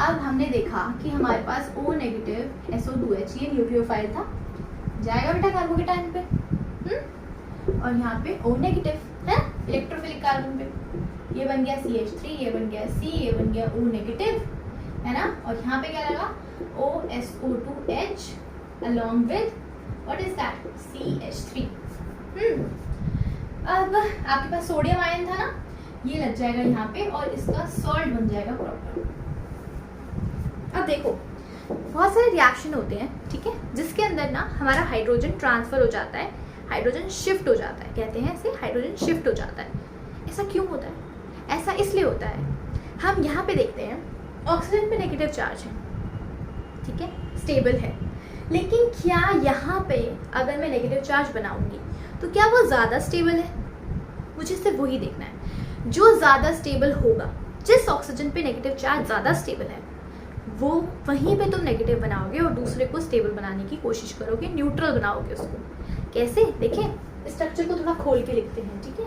अब हमने देखा कि हमारे पास O नेगेटिव SO2H, ये न्यूक्लियोफाइल था, जाएगा बेटा कार्बोकेटाइन पे, और यहाँ पे O नेगेटिव है इलेक्ट्रोफिलिक कार्बन पे, ये बन गया CH3, ये बन गया C, ये बन गया O नेगेटिव, है ना। और यहाँ पे क्या लगा? OSO2H along with what is that? CH3। अब आपके पास सोडियम आयन था ना, ये लग जाएगा यहाँ पे और इसका सॉल्ट बन जाएगा प्रॉपर। अब देखो बहुत सारे रिएक्शन होते हैं, ठीक है, जिसके अंदर ना हमारा हाइड्रोजन ट्रांसफर हो जाता है, हाइड्रोजन शिफ्ट हो जाता है, कहते हैं इसे हाइड्रोजन शिफ्ट हो जाता है। ऐसा क्यों होता है? ऐसा इसलिए होता है, हम यहाँ पे देखते हैं ऑक्सीजन पे नेगेटिव चार्ज है, ठीक है, स्टेबल है, लेकिन क्या यहाँ पे अगर मैं नेगेटिव चार्ज बनाऊंगी तो क्या वो ज़्यादा स्टेबल है? मुझे सिर्फ वही देखना है, जो ज़्यादा स्टेबल होगा जिस ऑक्सीजन पे नेगेटिव चार्ज ज़्यादा स्टेबल है वो वहीं पे तुम नेगेटिव बनाओगे और दूसरे को स्टेबल बनाने की कोशिश करोगे, न्यूट्रल बनाओगे उसको। कैसे देखें, स्ट्रक्चर को थोड़ा खोल के लिखते हैं, ठीक है।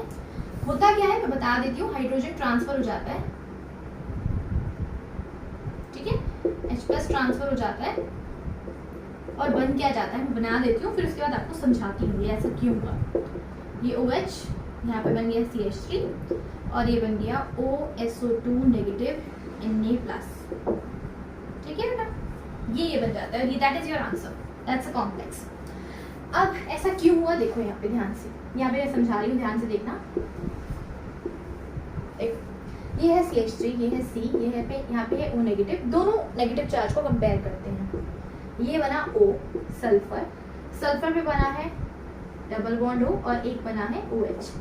होता क्या है मैं बता देती हूँ, हाइड्रोजन ट्रांसफर हो जाता है, ठीक है, H+ ट्रांसफर हो जाता है और बन क्या जाता है मैं बना देती हूँ, फिर उसके बाद आपको समझाती हूँ ये ऐसा क्यों हुआ। ये OH यहाँ पे बन गया CH3 और ये बन गया OSO2 नेगेटिव Na+, ठीक है बेटा, ये बन जाता है। That is your answer, that's a complex. अब ऐसा क्यों हुआ देखो यहाँ पे ध्यान से, यहाँ पे मैं समझा रही हूँ, ध्यान से देखना। देखो ये है CH3, ये है C, ये है पे यहाँ पे है O नेगेटिव, दोनों नेगेटिव चार्ज को कंपेयर करते हैं। ये बना O सल्फर, सल्फर पे बना है डबल बॉन्ड O और एक बना है OH,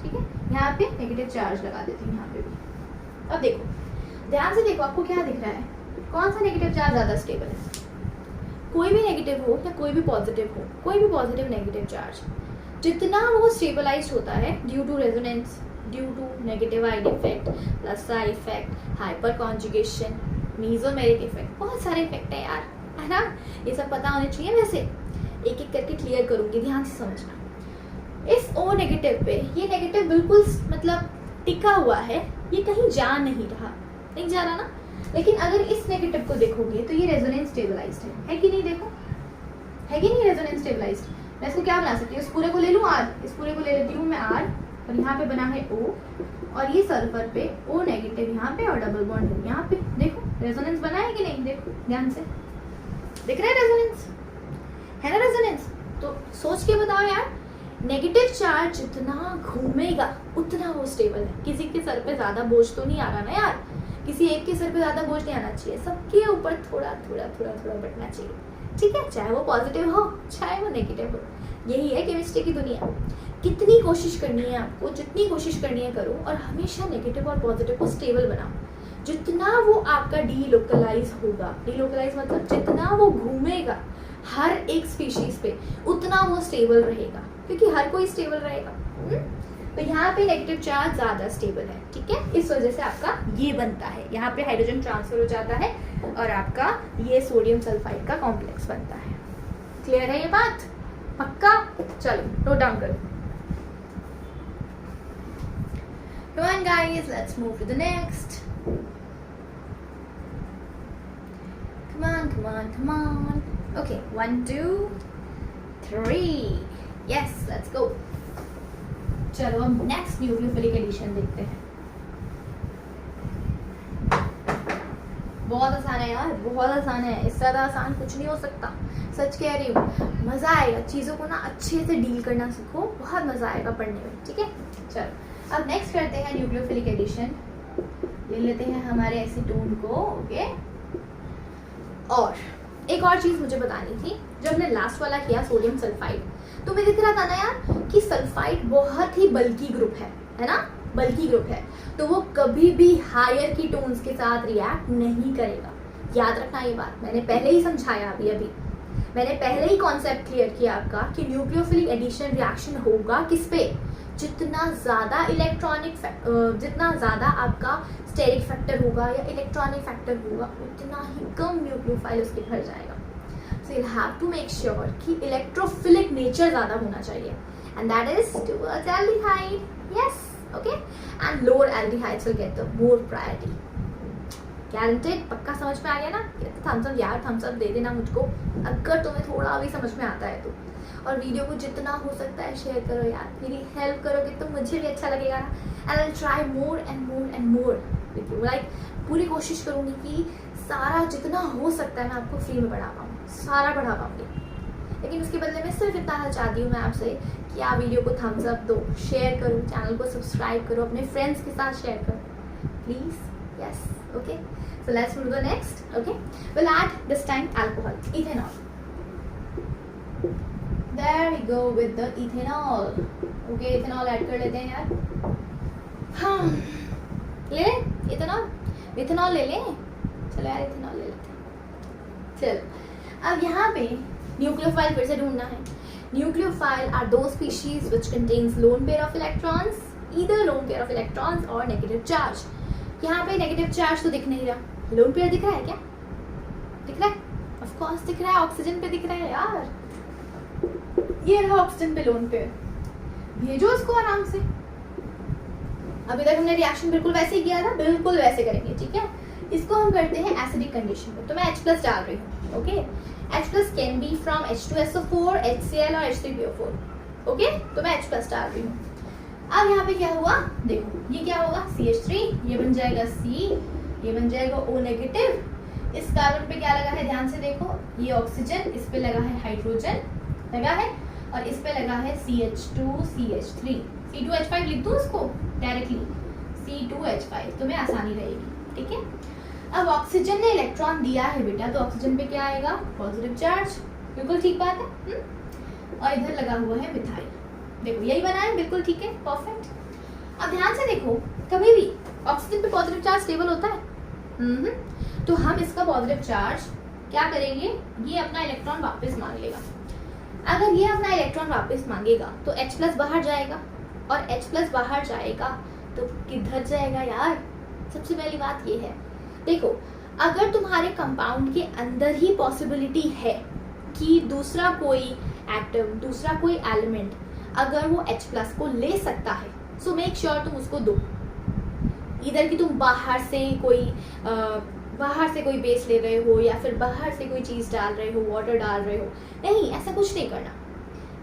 ठीक है। यहाँ पे नेगेटिव चार्ज लगा देती हूँ यहाँ पे भी। अब देखो ध्यान से देखो, आपको क्या दिख रहा है, कौन सा नेगेटिव चार्ज ज़्यादा स्टेबल है? कोई भी नेगेटिव हो या कोई भी पॉजिटिव हो, कोई भी पॉजिटिव नेगेटिव चार्ज जितना वो स्टेबलाइज्ड होता है due to resonance, due to negative I effect, plus effect, hyperconjugation, mesomeric effect, बहुत सारे इफेक्ट है यार, है ना, ये सब पता होने चाहिए। वैसे एक एक करके क्लियर करूंगी, ध्यान से समझना। इस O नेगेटिव पे ये नेगेटिव बिल्कुल मतलब टिका हुआ है, ये कहीं जा नहीं रहा, नहीं जा रहा ना। लेकिन अगर इस नेगेटिव को देखोगे तो ये रेजोनेंस स्टेबलाइज्ड है कि नहीं, देखो है कि नहीं रेजोनेंस स्टेबलाइज्ड। मैं इसको क्या बना सकती हूँ, इस पूरे को ले लूँ R, इस पूरे को ले लेती हूँ मैं R और यहाँ पे बना है O और ये सल्फर पे O नेगेटिव यहाँ पे और डबल बॉन्ड यहाँ पे, देखो रेजोनेंस बना है कि नहीं, देखो ध्यान से दिख रहा है रेजोनेंस, है ना रेजोनेंस। तो सोच के बताओ यार, नेगेटिव चार्ज जितना घूमेगा उतना वो स्टेबल है। किसी के सर पे ज्यादा बोझ तो नहीं आ रहा ना यार, किसी एक के सर पे ज्यादा बोझ नहीं आना चाहिए, सबके ऊपर थोड़ा थोड़ा थोड़ा थोड़ा बढ़ना चाहिए, ठीक है, चाहे वो पॉजिटिव हो चाहे वो नेगेटिव हो। यही है केमिस्ट्री की दुनिया। कितनी कोशिश करनी है आपको, जितनी कोशिश करनी है करो और हमेशा नेगेटिव और पॉजिटिव को स्टेबल बनाओ। जितना वो आपका डीलोकलाइज होगा, डीलोकलाइज मतलब जितना वो घूमेगा हर एक स्पीशीज पे उतना वो स्टेबल रहेगा, क्योंकि हर कोई स्टेबल रहेगा। तो यहाँ पे नेगेटिव चार्ज ज्यादा स्टेबल है, ठीक है, इस वजह से आपका ये बनता है, यहाँ पे हाइड्रोजन ट्रांसफर हो जाता है और आपका ये सोडियम सल्फाइड का कॉम्प्लेक्स बनता है। क्लियर है ये बात, पक्का? चलो नोट डाउन करो। Come on guys, let's move to the next. Come on, come on, come on. Okay, 1, 2, 3. Yes, let's go. चलो अब नेक्स्ट न्यूक्लियोफिलिक एडिशन देखते हैं। बहुत आसान है यार, बहुत आसान है, इससे ज़्यादा आसान कुछ नहीं हो सकता, सच कह रही हूँ। मज़ा आएगा, चीज़ों को ना अच्छे से डील करना सीखो, बहुत मज़ा आएगा पढ़ने में, ठीक है। चलो अब नेक्स्ट करते हैं न्यूक्लियोफिलिक एडिशन। ले लेते हैं हमारे एसीटोन को, ओके। और एक और चीज़ मुझे बतानी थी, जब हमने लास्ट वाला किया सोडियम सल्फाइड, तो मैं दिख रहा था ना यार कि सल्फाइड बहुत ही बल्की ग्रुप है ना, बल्की ग्रुप है, तो वो कभी भी हायर कीटोन्स के साथ रिएक्ट नहीं करेगा। याद रखना ये बात, मैंने पहले ही समझाया, अभी मैंने पहले ही कॉन्सेप्ट क्लियर किया आपका कि न्यूक्लियोफिलिक एडिशन रिएक्शन होगा किस पे, जितना ज़्यादा इलेक्ट्रॉनिक जितना ज़्यादा आपका स्टेरिक फैक्टर होगा या इलेक्ट्रॉनिक फैक्टर होगा उतना ही कम न्यूक्लियोफाइल उसके भर जाएगा। So you'll have to make sure कि इलेक्ट्रोफिलिक नेचर ज़्यादा होना चाहिए, and that is towards aldehyde. Yes, okay. And lower aldehydes will get the more priority. Guaranteed, पक्का समझ में आ गया ना? थम्स अप यार, थम्स अप दे देना मुझको अगर तुम्हें थोड़ा भी समझ में आता है तो, और वीडियो को जितना हो सकता है शेयर करो यार, मेरी हेल्प करोगे तो मुझे भी अच्छा लगेगा ना। And I'll try more and more and more with you. Like पूरी कोशिश करूँगी कि सारा जितना हो सकता है मैं आपको फ्री में पढ़ा पाऊँ, सारा पढ़ा पाऊँगी। लेकिन उसके बदले में सिर्फ इतना चाहती हूँ मैं आपसे कि आप वीडियो को थम्स अप दो, शेयर करो, चैनल को सब्सक्राइब करो, अपने फ्रेंड्स के साथ शेयर करो please. Yes, okay, so let's move to the next. Okay, will add this time alcohol, ethanol. There we go with the ethanol. Okay, ethanol add कर लेते हैं यार। हाँ, ले इथेनॉल, इथेनॉल ले लें, चलो यार इथेनॉल ले लेते हैं। चलो अब यहाँ पे न्यूक्लियोफाइल फिर से ढूंढना है। न्यूक्लियोफाइल आर दो species which contains lone pair of electrons, either lone pair of electrons और नेगेटिव चार्ज। यहाँ पे नेगेटिव चार्ज तो दिख नहीं रहा, लोन पेयर दिख रहा है क्या? दिख रहा है, ऑफ कोर्स दिख रहा है, ऑक्सीजन पे दिख रहा है यार, ये रहा ऑक्सीजन पे लोन पेयर, भेजो इसको आराम से। अभी तक हमने रिएक्शन बिल्कुल वैसे ही किया था, बिल्कुल वैसे करेंगे, ठीक है। इसको हम करते हैं एसिडिक कंडीशन में, तो मैं H+ डाल रही हूँ, okay. H+ can be from H2SO4, HCl और H3PO4, ओके। तो मैं H+ डाल रही हूँ। अब यहाँ पे क्या हुआ, देखो ये क्या होगा, CH3, ये बन जाएगा C, ये बन जाएगा O नेगेटिव। इस कार्बन पे क्या लगा है, ध्यान से देखो, ये ऑक्सीजन, इस पे लगा है हाइड्रोजन लगा है, और इस पे लगा है CH2 CH3, C2H5 लिख दूँ इसको डायरेक्टली, C2H5, तो मैं आसानी रहेगी, ठीक है। अब ऑक्सीजन ने इलेक्ट्रॉन दिया है बेटा, तो ऑक्सीजन पे क्या आएगा, पॉजिटिव चार्ज, बिल्कुल ठीक बात है। और इधर लगा हुआ है मिथाइल, देखो यही बना है, बिल्कुल ठीक है, परफेक्ट। अब ध्यान से देखो, कभी भी ऑक्सीजन पे पॉजिटिव चार्ज स्टेबल होता है, तो हम इसका पॉजिटिव चार्ज क्या करेंगे, ये अपना इलेक्ट्रॉन वापस मांग लेगा। अगर ये अपना इलेक्ट्रॉन वापस मांगेगा तो H+ बाहर जाएगा, और H+ बाहर जाएगा तो किधर जाएगा यार, सबसे पहली बात ये है, देखो अगर तुम्हारे कंपाउंड के अंदर ही पॉसिबिलिटी है कि दूसरा कोई एटम, दूसरा कोई एलिमेंट अगर वो H+ को ले सकता है, सो मेक श्योर तुम उसको दो। इधर कि तुम बाहर से कोई बेस ले रहे हो, या फिर बाहर से कोई चीज़ डाल रहे हो, वाटर डाल रहे हो, नहीं, ऐसा कुछ नहीं करना।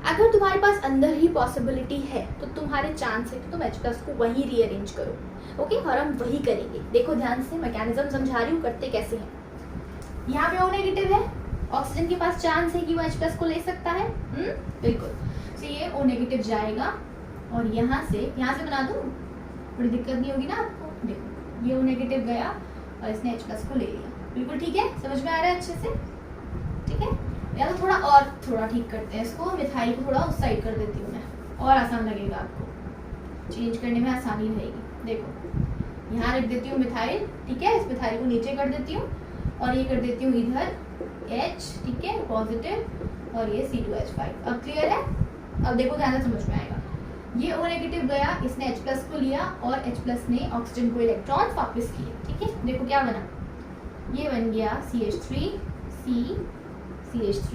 अगर तुम्हारे पास अंदर ही पॉसिबिलिटी है तो तुम्हारे चांस है कि तुम H+ को वहीं रीअरेंज करो, ओके। और हम वही करेंगे, देखो ध्यान से, मैकेनिज्म समझा रही हूँ, करते कैसे हैं। यहाँ पे O नेगेटिव है, ऑक्सीजन के पास चांस है कि वो H+ को ले सकता है, बिल्कुल। तो ये O नेगेटिव जाएगा, और यहाँ से बना दूँ, थोड़ी दिक्कत नहीं होगी ना आपको। देखो ये O नेगेटिव गया और इसने H+ को ले लिया, बिल्कुल ठीक है, समझ में आ रहा है अच्छे से, ठीक है। या तो थोड़ा ठीक करते हैं इसको, मिथाइल को थोड़ा उस साइड कर देती हूँ मैं, और आसान लगेगा आपको, चेंज करने में आसानी रहेगी। देखो यहाँ रख देती हूँ मिथाइल, ठीक है, इस मिथाइल को नीचे कर देती हूँ, और ये कर देती हूँ इधर H, ठीक है, पॉजिटिव, और ये C2H5। अब क्लियर है, अब देखो ध्यान से समझ में आएगा। ये O नेगेटिव गया, इसने H+ को लिया, और H+ ने ऑक्सीजन को इलेक्ट्रॉन वापस किए, ठीक है। देखो क्या बना, ये बन गया CH3 CH3,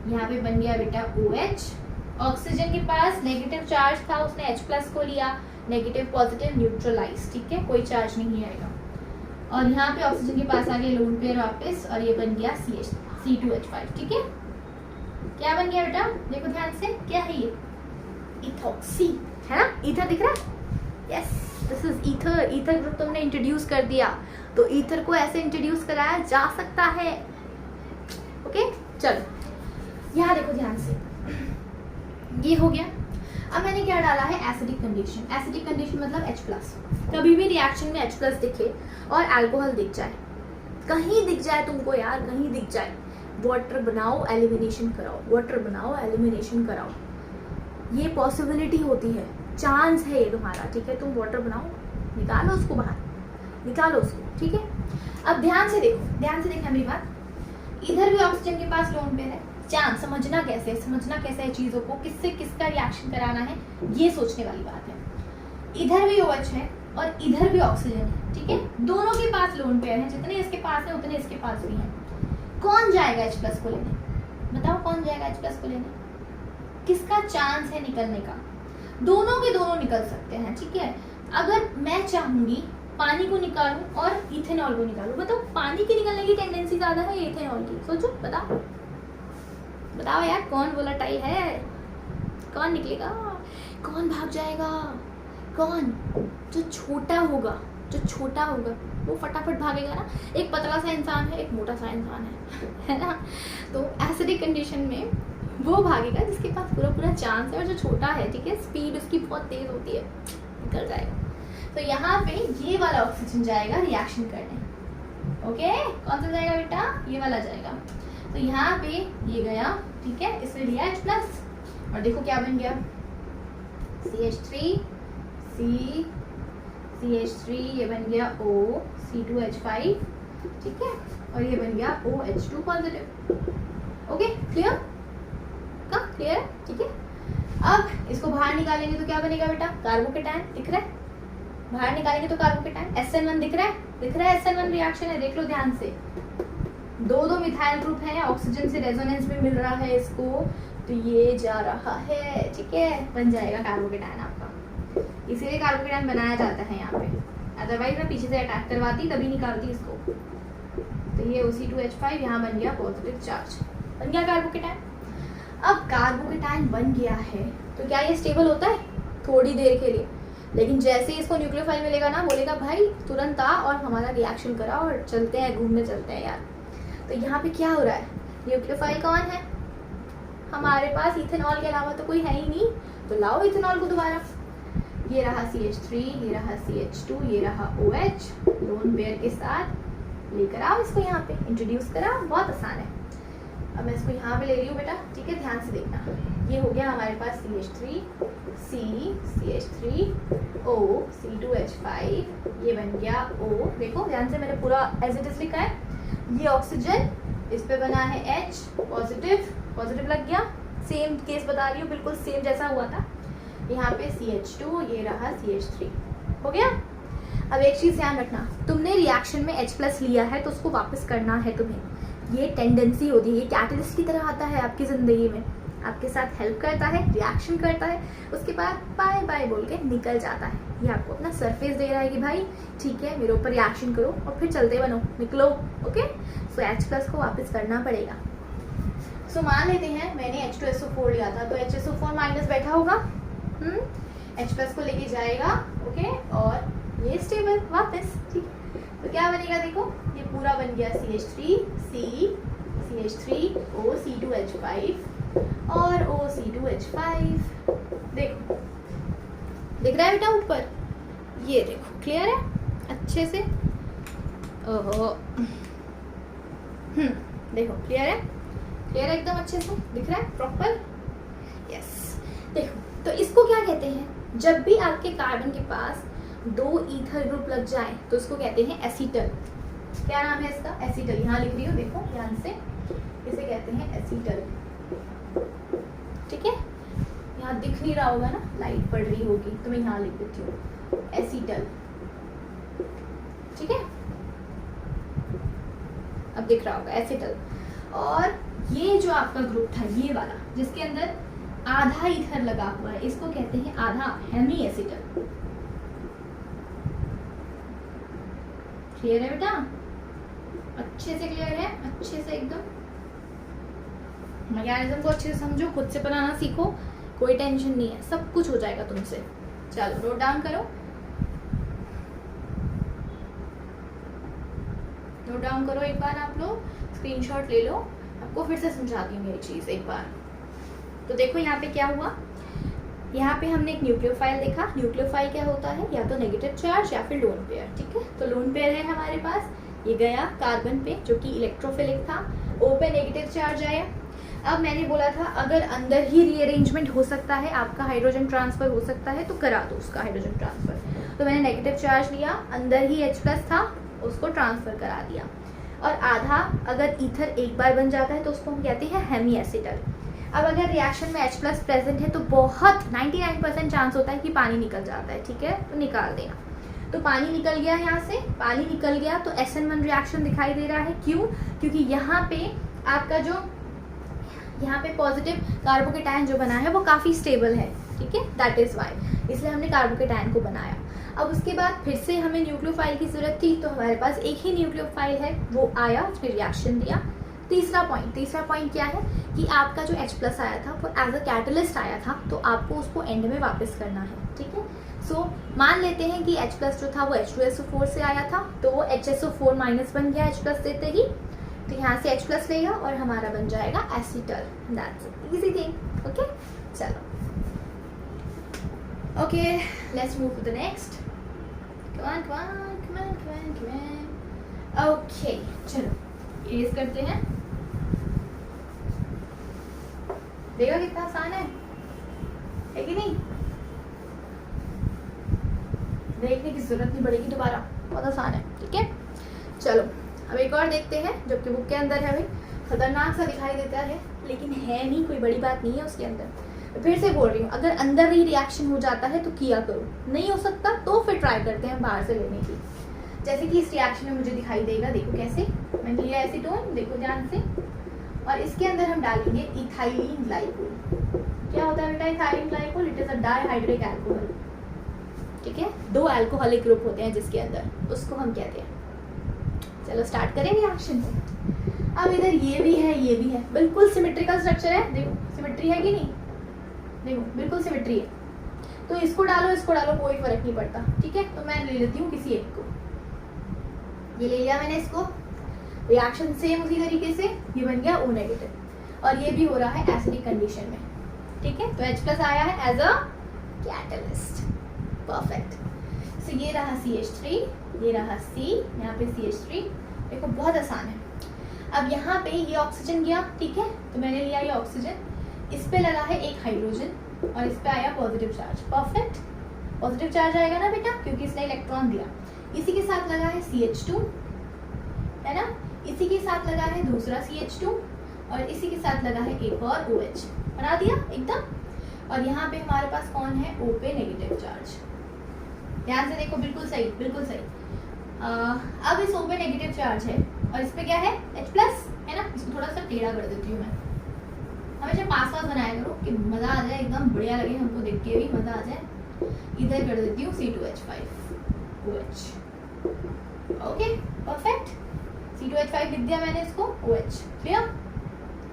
यहाँ पे बन गया बेटा OH। ऑक्सीजन के पास नेगेटिव चार्ज था, उसने H+ को लिया, नेगेटिव पॉजिटिव न्यूट्रलाइज, ठीक है, कोई चार्ज नहीं आएगा। और यहाँ पे ऑक्सीजन के पास आ गया लोन पेयर वापस, और ये बन गया C2H5, ठीक है। क्या बन गया बेटा, देखो ध्यान से, क्या है ये, इथॉक्सी, है ना, ईथर दिख रहा है, yes, this is ether. Ether group तुमने इंट्रोड्यूस कर दिया, तो ईथर को ऐसे इंट्रोड्यूस कराया जा सकता है, ओके। चलो यहाँ देखो ध्यान से, ये हो गया। अब मैंने क्या डाला है, एसिडिक कंडीशन। एसिडिक कंडीशन मतलब H+। कभी भी रिएक्शन में H+ दिखे और अल्कोहल दिख जाए, कहीं दिख जाए तुमको यार, कहीं दिख जाए, वाटर बनाओ एलिमिनेशन कराओ, वाटर बनाओ एलिमिनेशन कराओ, ये पॉसिबिलिटी होती है, चांस है ये तुम्हारा, ठीक है। तुम वाटर बनाओ, निकालो उसको बाहर, निकालो उसको, ठीक है। अब ध्यान से देखो, ध्यान से देखना मेरी बात, इधर भी ऑक्सीजन के पास लोन पेयर है, चांस समझना कैसे है चीज़ों को, किससे किसका रिएक्शन कराना है, ये सोचने वाली बात है। इधर भी OH है और इधर भी ऑक्सीजन है, ठीक है, दोनों के पास लोन पेयर है, जितने इसके पास है उतने इसके पास भी हैं। कौन जाएगा H+ को लेने, बताओ कौन जाएगा H+ को लेने, किसका चांस है निकलने का, दोनों के दोनों निकल सकते हैं, ठीक है। अगर मैं चाहूंगी पानी को निकालूं और इथेनॉल को निकालूं, बताओ पानी की निकलने की टेंडेंसी ज्यादा है या इथेनॉल की, सोचो, बताओ यार, कौन वोलेटाइल है, कौन निकलेगा, कौन भाग जाएगा, कौन, जो छोटा होगा वो फटाफट भागेगा ना। एक पतला सा इंसान है, एक मोटा सा इंसान है ना। तो एसिडिक कंडीशन में वो भागेगा जिसके पास पूरा चांस है, और जो छोटा है, ठीक है, स्पीड उसकी बहुत तेज होती है, निकल जाएगा। तो यहाँ पे ये वाला ऑक्सीजन जाएगा रिएक्शन करने, ओके। कौन सा जाएगा बेटा, ये वाला जाएगा। तो यहाँ पे ये गया, ठीक है, इसने लिया H+, और देखो क्या बन गया, CH3 CH3, ये बन गया O, C2H5, ठीक है, और ये बन गया OH2 positive, okay, clear, clear है, ठीक है। अब इसको बाहर निकालेंगे तो क्या बनेगा बेटा, कार्बोकेटायन, दिख रहा है, बाहर निकालेंगे तो कार्बोकेटाइन SN1 दिख रहा है SN1 रिएक्शन है, देख लो ध्यान से। दो मिथाइल ग्रुप है, ऑक्सीजन से रेजोनेंस में मिल रहा है इसको, तो ये जा रहा है, ठीक है, बन जाएगा कार्बोकेटाइन आपका। इसीलिए कार्बोकेटाइन बनाया जाता है यहाँ पे, अदरवाइज मैं पीछे से अटैक करवाती तभी निकालती इसको। तो ये OC2H5 यहाँ बन गया पॉजिटिव चार्ज, बन गया कार्बोकेटाइन। अब कार्बोकेटाइन बन गया है तो क्या ये स्टेबल होता है? थोड़ी देर के लिए, लेकिन जैसे इसको न्यूक्लियोफाइल मिलेगा ना, बोलेगा भाई तुरंत आ और हमारा रिएक्शन करा और चलते हैं, घूमने चलते हैं यार। तो यहाँ पे क्या हो रहा है, न्यूक्लियोफाइल कौन है? हमारे पास इथेनॉल के अलावा तो कोई है ही नहीं, तो लाओ इथेनॉल को दोबारा। ये रहा CH3, ये रहा CH2, ये रहा OH, लोन पेयर के साथ लेकर आओ इसको यहाँ पे, इंट्रोड्यूस करा, बहुत आसान है। अब मैं इसको यहाँ पे ले रही हूँ बेटा, ठीक है, ध्यान से देखना। ये हो गया हमारे पास CH3, C, CH3, O, C2H5, ये बन गया O, देखो ध्यान से मैंने पूरा एज इट इज लिखा है। ये ऑक्सीजन, इस पे बना है H, पॉजिटिव लग गया, सेम केस बता रही हूँ, बिल्कुल सेम जैसा हुआ था। यहाँ पे CH2, ये रहा CH3, हो गया। अब एक चीज़ ध्यान रखना, तुमने रिएक्शन में H+ लिया है तो उसको वापस करना है तुम्हें। ये टेंडेंसी होती है, ये कैटलिस्ट की तरह आता है आपकी ज़िंदगी में, आपके साथ हेल्प करता है, रिएक्शन करता है, उसके बाद बाय बाय बोल के निकल जाता है। ये आपको अपना सरफेस दे रहा है कि भाई ठीक है मेरे ऊपर रिएक्शन करो और फिर चलते बनो, निकलो, ओके। सो H+ को वापस करना पड़ेगा। सो मान लेते हैं मैंने H2SO4 लिया था, तो HSO4 माइनस बैठा होगा, H+ को लेके जाएगा, ओके, और ये स्टेबल वापस, ठीक। तो क्या बनेगा, देखो ये पूरा बन गया CH3, C, CH3, O, C2H5 और O, C2H5। देखो दिख रहा है बेटा ऊपर, ये देखो क्लियर है अच्छे से, ओहो, देखो क्लियर है एकदम अच्छे से दिख रहा है प्रॉपर, यस। देखो तो इसको क्या कहते हैं, जब भी आपके कार्बन के पास 2 ईथर ग्रुप लग जाए तो इसको कहते हैं एसीटल। क्या नाम है इसका? एसीटल। यहाँ लिख रही हूँ, देखो ध्यान से, इसे कहते हैं एसीटल, ठीक है। यहाँ दिख नहीं रहा होगा ना, लाइट पड़ रही होगी तो मैं यहाँ लिख देती हूँ एसीटल, ठीक है, अब दिख रहा होगा एसीटल। और ये जो आपका ग्रुप था ये वाला जिसके अंदर आधा ईथर लगा हुआ है, इसको कहते हैं आधा हेमी एसीटल। क्लियर है बेटा? अच्छे से क्लियर है, अच्छे से एकदम। मैकेनिज्म को अच्छे से समझो, खुद से बनाना सीखो, कोई टेंशन नहीं है, सब कुछ हो जाएगा तुमसे। चलो नोट डाउन करो, नोट डाउन करो एक बार आप लोग, स्क्रीनशॉट ले लो, आपको फिर से समझाती हूँ मेरी चीज़ एक बार। तो देखो यहाँ पे क्या हुआ, यहाँ पे हमने एक न्यूक्लियोफाइल देखा। न्यूक्लियोफाइल क्या होता है, या तो नेगेटिव चार्ज या फिर लोन पेयर, ठीक है। तो लोन पेयर है हमारे पास, ये गया कार्बन पे जो कि इलेक्ट्रोफिलिक था, O पे नेगेटिव चार्ज आया। अब मैंने बोला था अगर अंदर ही रीअरेंजमेंट हो सकता है, आपका हाइड्रोजन ट्रांसफर हो सकता है तो करा दो उसका हाइड्रोजन ट्रांसफर। तो मैंने नेगेटिव चार्ज लिया, अंदर ही H+ था, उसको ट्रांसफर करा दिया। और आधा अगर ईथर एक बार बन जाता है तो उसको हम कहते हैं हेमी एसीटल। अब अगर रिएक्शन में H+ प्रेजेंट है तो बहुत 99% चांस होता है कि पानी निकल जाता है, ठीक है, तो निकाल देना। तो पानी निकल गया, यहाँ से पानी निकल गया तो SN1 रिएक्शन दिखाई दे रहा है। क्यों? क्योंकि यहाँ पे आपका जो यहाँ पे पॉजिटिव कार्बोकेटाइन जो बना है वो काफ़ी स्टेबल है, ठीक है, दैट इज़ वाई, इसलिए हमने कार्बोकेटाइन को बनाया। अब उसके बाद फिर से हमें न्यूक्लियोफाइल की ज़रूरत थी, तो हमारे पास एक ही न्यूक्लियोफाइल है, वो आया, उसने रिएक्शन दिया। तीसरा पॉइंट क्या है कि आपका जो H+ आया था वो एज अ कैटलिस्ट आया था, तो आपको उसको एंड में वापस करना है, ठीक है। सो मान लेते हैं कि H+ जो था वो H2SO4 से आया था, तो वो HSO4 माइनस बन गया H+ देते ही, तो यहाँ से H+ लेगा और हमारा बन जाएगा acetal. That's easy thing, okay. चलो okay, let's move to the next. Come on. Okay चलो इरेज करते हैं। देखो कितना आसान है कि नहीं? देखने की जरूरत नहीं पड़ेगी दोबारा, बहुत आसान है, ठीक है। चलो अब एक और देखते हैं, जबकि बुक के अंदर है भाई, खतरनाक सा दिखाई देता है लेकिन है नहीं, कोई बड़ी बात नहीं है उसके अंदर। फिर से बोल रही हूँ, अगर अंदर ही रिएक्शन हो जाता है तो किया करो, नहीं हो सकता तो फिर ट्राई करते हैं बाहर से लेने की। जैसे कि इस रिएक्शन में मुझे दिखाई देगा, देखो कैसे मैंने लिया एसीटोन, देखो ध्यान से, और इसके अंदर हम डालेंगे इथाइलिन ग्लाइकोल। क्या होता है बेटा ethylene glycol? It is a dihydric alcohol, ठीक है। 2 अल्कोहलिक ग्रुप होते हैं जिसके अंदर, उसको हम कहते हैं। चलो स्टार्ट करें रिएक्शन से। अब इधर ये भी है, ये भी है, बिल्कुल सिमेट्रिकल स्ट्रक्चर है, देखो सिमेट्री है कि नहीं, देखो बिल्कुल सिमेट्री है। तो इसको डालो इसको डालो कोई फर्क नहीं पड़ता, ठीक है। तो मैं ले लेती हूँ किसी एक को, ये ले लिया मैंने इसको, रिएक्शन सेम उसी तरीके से, ये बन गया O नेगेटिव, और ये भी हो रहा है एसिडिक कंडीशन में, ठीक है। तो H+ आया है एज अ कैटलिस्ट, परफेक्ट। सो ये रहा CH3, ये रहा C, यहाँ पे CH3, देखो बहुत आसान है। अब यहाँ पे ये ऑक्सीजन गया, ठीक है, तो मैंने लिया ये ऑक्सीजन, इस पे लगा है एक हाइड्रोजन और इस पे आया positive charge, perfect. Positive charge आएगा ना बेटा, क्योंकि इसने इलेक्ट्रॉन दिया। इसी के साथ लगा है CH2, है ना, इसी के साथ लगा है दूसरा CH2, और इसी के साथ लगा है एक और OH, बना दिया एकदम। और यहाँ पे हमारे पास कौन है, O पे नेगेटिव चार्ज, ध्यान से देखो, बिल्कुल सही बिल्कुल सही। अब इस O पे नेगेटिव चार्ज है और इस पे क्या है H+, है ना। इसको थोड़ा सा टेढ़ा कर देती हूँ मैं, हमेशा पास पास बनाया करो कि मजा आ जाए, एकदम बढ़िया लगे हमको, देख के भी मजा आ जाए। इधर कर देती हूँ C2H5OH, ओके परफेक्ट। C2H5 लिख दिया मैंने इसको, OH, क्लियर।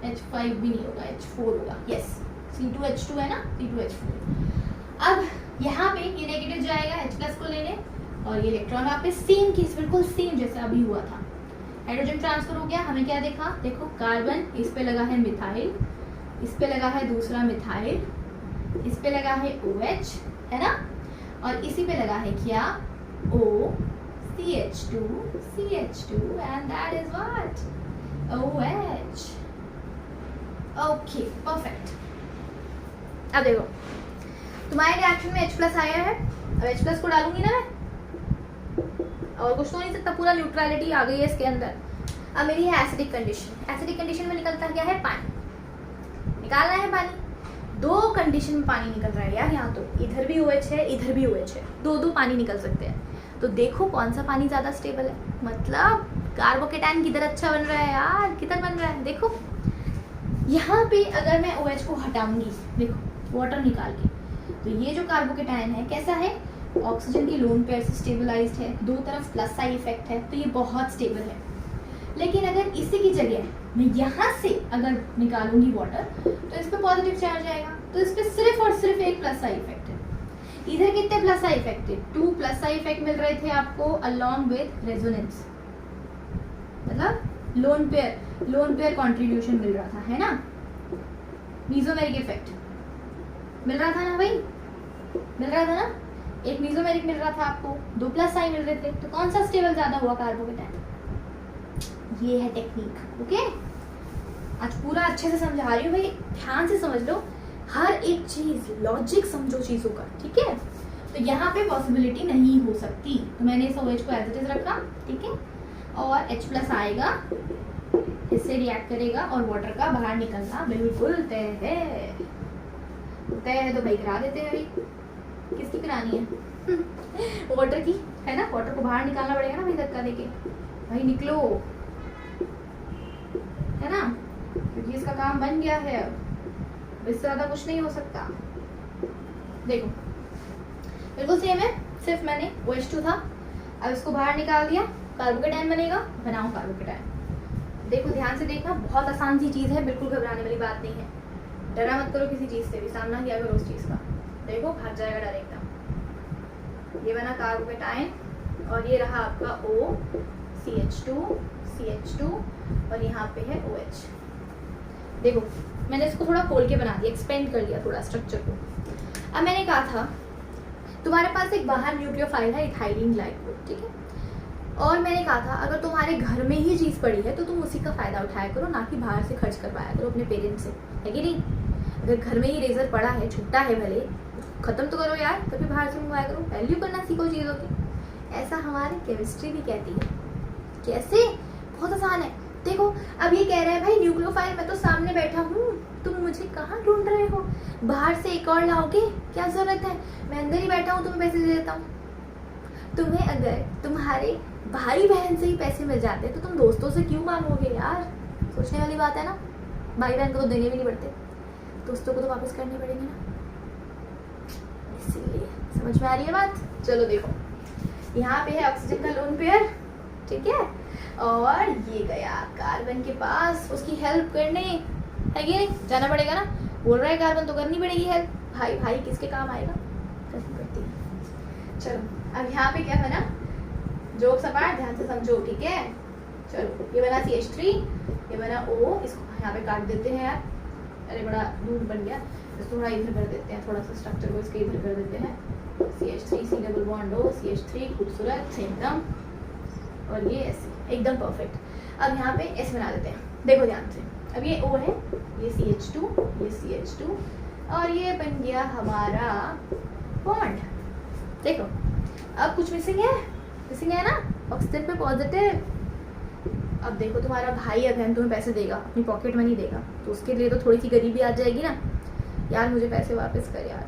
H5 भी नहीं होगा, H4 होगा, यस। C2H2 है ना, C2H4। अब यहाँ पे ये नेगेटिव जाएगा H+ को लेने, और ये इलेक्ट्रॉन वापस सेम केस, बिल्कुल सेम जैसा अभी हुआ था, हाइड्रोजन ट्रांसफर हो गया। हमें क्या देखा, देखो कार्बन, इस पे लगा है मिथाइल, इस पे लगा है दूसरा मिथाइल, इस पे लगा है OH, है ना, और इसी पे लगा है क्या, O, CH2 and that is what, OH, okay perfect. अब देखो तुम्हारे रिएक्शन में H+ आया है, अब H+ को डालूंगी ना मैं, और कुछ तो नहीं सकता, पूरा न्यूट्रलिटी आ गई है इसके अंदर। अब मेरी है एसिडिक कंडीशन, एसिडिक कंडीशन में निकलता क्या है, पानी निकालना है। पानी 2 कंडीशन में पानी निकल रहा है यार, यहाँ तो इधर भी OH है, इधर भी OH है, 2 पानी निकल सकते हैं। तो देखो कौन सा पानी ज़्यादा स्टेबल है, मतलब कार्बोकेटायन किधर अच्छा बन रहा है यार, किधर बन रहा है। देखो यहाँ पे अगर मैं OH को हटाऊंगी, देखो वाटर निकाल के, तो ये जो कार्बोकेटायन है कैसा है, ऑक्सीजन की लोन पेयर से स्टेबलाइज्ड है, 2 तरफ प्लस साइड इफेक्ट है, तो ये बहुत स्टेबल है। लेकिन अगर इसी की जगह मैं यहाँ से अगर निकालूंगी वाटर, तो इस पर पॉजिटिव चार्ज आएगा, तो इस पर सिर्फ और सिर्फ एक प्लस साइड इफेक्ट है। इधर कितने प्लस साइड इफेक्ट है, 2 प्लस साइड इफेक्ट मिल रहे थे आपको अलॉन्ग विद रेजोनेंस, मतलब लोन पेयर कंट्रीब्यूशन मिल रहा था, है ना, मीजोमेरिक इफेक्ट मिल रहा था ना भाई, मिल रहा था ना, एक मीजोमेरिक मिल रहा था आपको, 2 प्लस साइन मिल रहे थे, तो कौन सा स्टेबल ज्यादा हुआ, कार्बोकेटायन। ये है टेक्निक, ओके। आज पूरा अच्छे से समझा रही हूँ भाई, ध्यान से समझ लो, हर एक चीज लॉजिक समझो चीजों का, ठीक है। तो यहाँ पे पॉसिबिलिटी नहीं हो सकती, तो मैंने इस OH को एज इट इज रखा, ठीक है, और H+ आएगा, इससे रिएक्ट करेगा, और वाटर का बाहर निकलना बिल्कुल तय है। तय है तो भाई करा देते हैं, भाई किसकी करानी है वाटर की, है ना, वाटर को बाहर निकालना पड़ेगा ना भाई, धक्का देके, भाई निकलो, है ना, क्योंकि इसका काम बन गया है, अब इससे ज्यादा कुछ नहीं हो सकता। देखो बिल्कुल सेम है, सिर्फ मैंने OH2 था, अब इसको बाहर निकाल दिया, कार्बोकेटायन बनेगा, बनाओ कार्बोकेटायन। देखो ध्यान से देखना, बहुत आसान सी चीज़ है, बिल्कुल घबराने वाली बात नहीं है, डरा मत करो किसी चीज़ से भी, सामना किया करो उस चीज़ का, देखो भाग जाएगा डर एकदम। ये बना कार्बोकेटायन, और ये रहा आपका O, CH2 और यहाँ पे है OH। देखो मैंने इसको थोड़ा खोल के बना दिया, एक्सपेंड कर दिया थोड़ा स्ट्रक्चर को। अब मैंने कहा था तुम्हारे पास एक बाहर न्यूक्लियोफाइल है इथाइलिन ग्लाइकोल, ठीक है, और मैंने कहा था अगर तुम्हारे घर में ही चीज़ पड़ी है तो तुम उसी का फ़ायदा उठाया करो, ना कि बाहर से खर्च करवाया करो अपने पेरेंट्स से, है कि नहीं। अगर घर में ही रेजर पड़ा है, छुट्टा है भले, ख़त्म तो करो यार, कभी बाहर से मंगवाया करो, वैल्यू करना सीखो चीज़ों की। ऐसा हमारी केमिस्ट्री भी कहती है। कैसे, बहुत आसान है, देखो अब ये कह रहा है भाई न्यूक्लियोफाइल, मैं तो सामने बैठा हूँ, तुम मुझे कहाँ ढूंढ रहे हो, बाहर से एक और लाओगे, क्या जरूरत है, मैं अंदर ही बैठा हूँ, तुम्हें पैसे दे देता हूँ। तुम्हें अगर तुम्हारे भाई बहन से ही पैसे मिल जाते तो तुम दोस्तों से क्यों मांगोगे यार? सोचने वाली बात है ना। भाई बहन को तो देने भी नहीं पड़ते, दोस्तों को तो वापस करने पड़ेंगे ना, इसीलिए। समझ में आ रही है बात? चलो देखो, यहाँ पे है ऑक्सीजन का लोन पेयर, ठीक है, और ये गया कार्बन के पास उसकी हेल्प करने, है कि नहीं? जाना पड़ेगा ना, बोल रहा है कार्बन तो करनी पड़ेगी हेल्प। भाई भाई किसके काम आएगा, करनी पड़ती है। चलो अब यहाँ पे क्या बना, जोक सपाट ध्यान से समझो, ठीक है। चलो ये बना CH3, ये बना O, इसको यहाँ पे काट देते हैं यार, अरे बड़ा दूर बन गया, इसको थोड़ा इधर कर देते हैं, थोड़ा सा स्ट्रक्चर को इसके इधर कर देते हैं। CH3 C double bond O, CH3 खूबसूरत एकदम, और ये ऐसे एकदम परफेक्ट। अब यहाँ पे S बना देते हैं, देखो ध्यान से, अब ये O है, ये CH2, ये CH2, और ये बन गया हमारा बॉन्ड। देखो अब कुछ मिसिंग है ना, ऑक्सीजन पे पॉजिटिव। अब देखो तुम्हारा भाई या बहन तुम्हें पैसे देगा, अपनी पॉकेट मनी देगा, तो उसके लिए तो थोड़ी सी गरीबी आ जाएगी ना, यार मुझे पैसे वापस कर, यार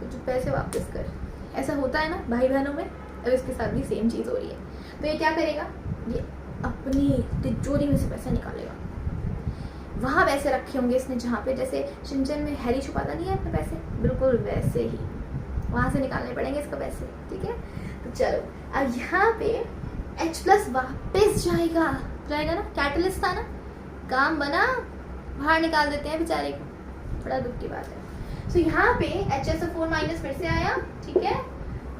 मुझे पैसे वापस कर, ऐसा होता है ना भाई बहनों में। अब इसके साथ भी सेम चीज़ हो रही है, तो ये क्या करेगा, ये अपनी तिजोरी में से पैसा निकालेगा। वहाँ पैसे रखे होंगे इसने जहाँ पे जैसे शिनचैन में हैरी छुपाता नहीं है अपने पैसे, बिल्कुल वैसे ही वहाँ से निकालने पड़ेंगे इसका पैसे, ठीक है। तो चलो अब यहाँ पे H+ वापस जाएगा ना, कैटलिस्ट था ना, काम बना, बाहर निकाल देते हैं बेचारे को, बड़ा दुख की बात है। तो यहाँ पे HSO4- फिर से आया, ठीक है,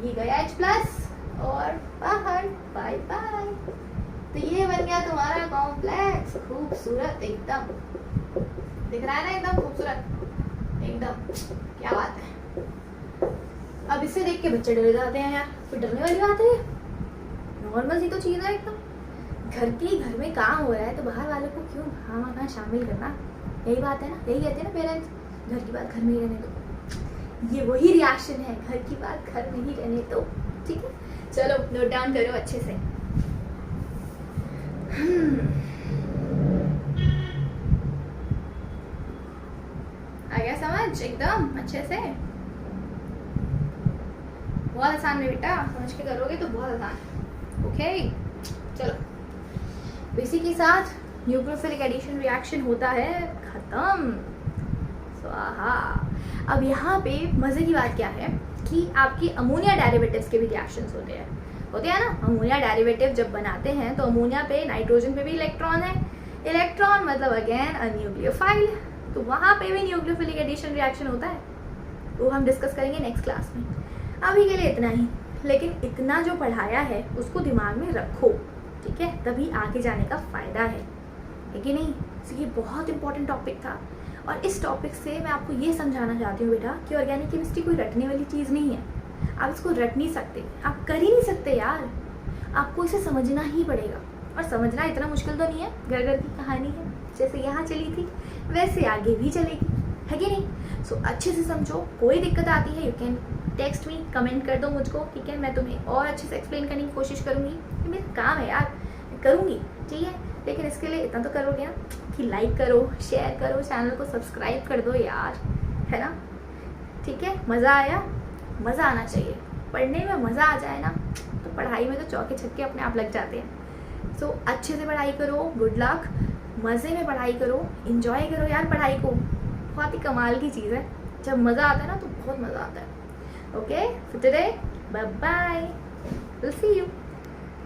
ये गया H+ और बाहर, बाय बाय। तो ये बन गया तुम्हारा कॉम्प्लेक्स, खूबसूरत एकदम, दिख रहा है ना, एकदम खूबसूरत एकदम, क्या बात है। अब इसे देख के बच्चे डर जाते हैं यार, कोई डरने वाली बात है, नॉर्मल सी तो चीज़ है एकदम। घर में काम हो रहा है तो बाहर वालों को क्यों वहाँ शामिल करना, यही बात है ना, यही कहते हैं ना पेरेंट्स, घर की बात घर में ही रहने दो। ये वही रिएक्शन है, घर की बात घर में ही रहने दो, ठीक है। चलो नोट डाउन करो अच्छे से। आ गया समझ एकदम अच्छे से, बहुत आसान है बेटा, समझ के करोगे तो बहुत आसान है, ओके। चलो इसी के साथ न्यूक्लियोफिलिक एडिशन रिएक्शन होता है खत्म, स्वाहा। अब यहाँ पे मजे की बात क्या है कि आपकी अमोनिया डेरिवेटिव्स के भी रिएक्शंस होते हैं ना। अमोनिया डेरिवेटिव जब बनाते हैं तो अमोनिया पे नाइट्रोजन पे भी इलेक्ट्रॉन है, इलेक्ट्रॉन मतलब अगेन अ न्यूक्लियोफाइल, तो वहाँ पे भी न्यूक्लियोफिलिक एडिशन रिएक्शन होता है, वो हम डिस्कस करेंगे नेक्स्ट क्लास में। अभी के लिए इतना ही, लेकिन इतना जो पढ़ाया है उसको दिमाग में रखो, ठीक है, तभी आगे जाने का फ़ायदा है कि नहीं। तो ये बहुत इंपॉर्टेंट टॉपिक था, और इस टॉपिक से मैं आपको ये समझाना चाहती हूँ बेटा कि ऑर्गेनिक केमिस्ट्री कोई रटने वाली चीज़ नहीं है। आप इसको रट नहीं सकते, आप कर ही नहीं सकते यार, आपको इसे समझना ही पड़ेगा, और समझना इतना मुश्किल तो नहीं है, घर घर की कहानी है, जैसे यहाँ चली थी वैसे आगे भी चलेगी, है कि नहीं। सो अच्छे से समझो, कोई दिक्कत आती है you can text me, comment कर दो मुझको, ठीक है, मैं तुम्हें और अच्छे से एक्सप्लेन करने की कोशिश करूँगी, ये मेरा काम है यार, मैं करूँगी, ठीक है। लेकिन इसके लिए इतना तो करोगे ना कि लाइक करो, शेयर करो, चैनल को सब्सक्राइब कर दो यार, है ना, ठीक है। मज़ा आया, मज़ा आना चाहिए, पढ़ने में मज़ा आ जाए ना तो पढ़ाई में तो चौके छक्के अपने आप लग जाते हैं। सो अच्छे से पढ़ाई करो, गुड लक, मज़े में पढ़ाई करो, इंजॉय करो यार पढ़ाई को, बहुत ही कमाल की चीज़ है, जब मज़ा आता है ना तो बहुत मज़ा आता है। Okay, for today bye bye, will see you.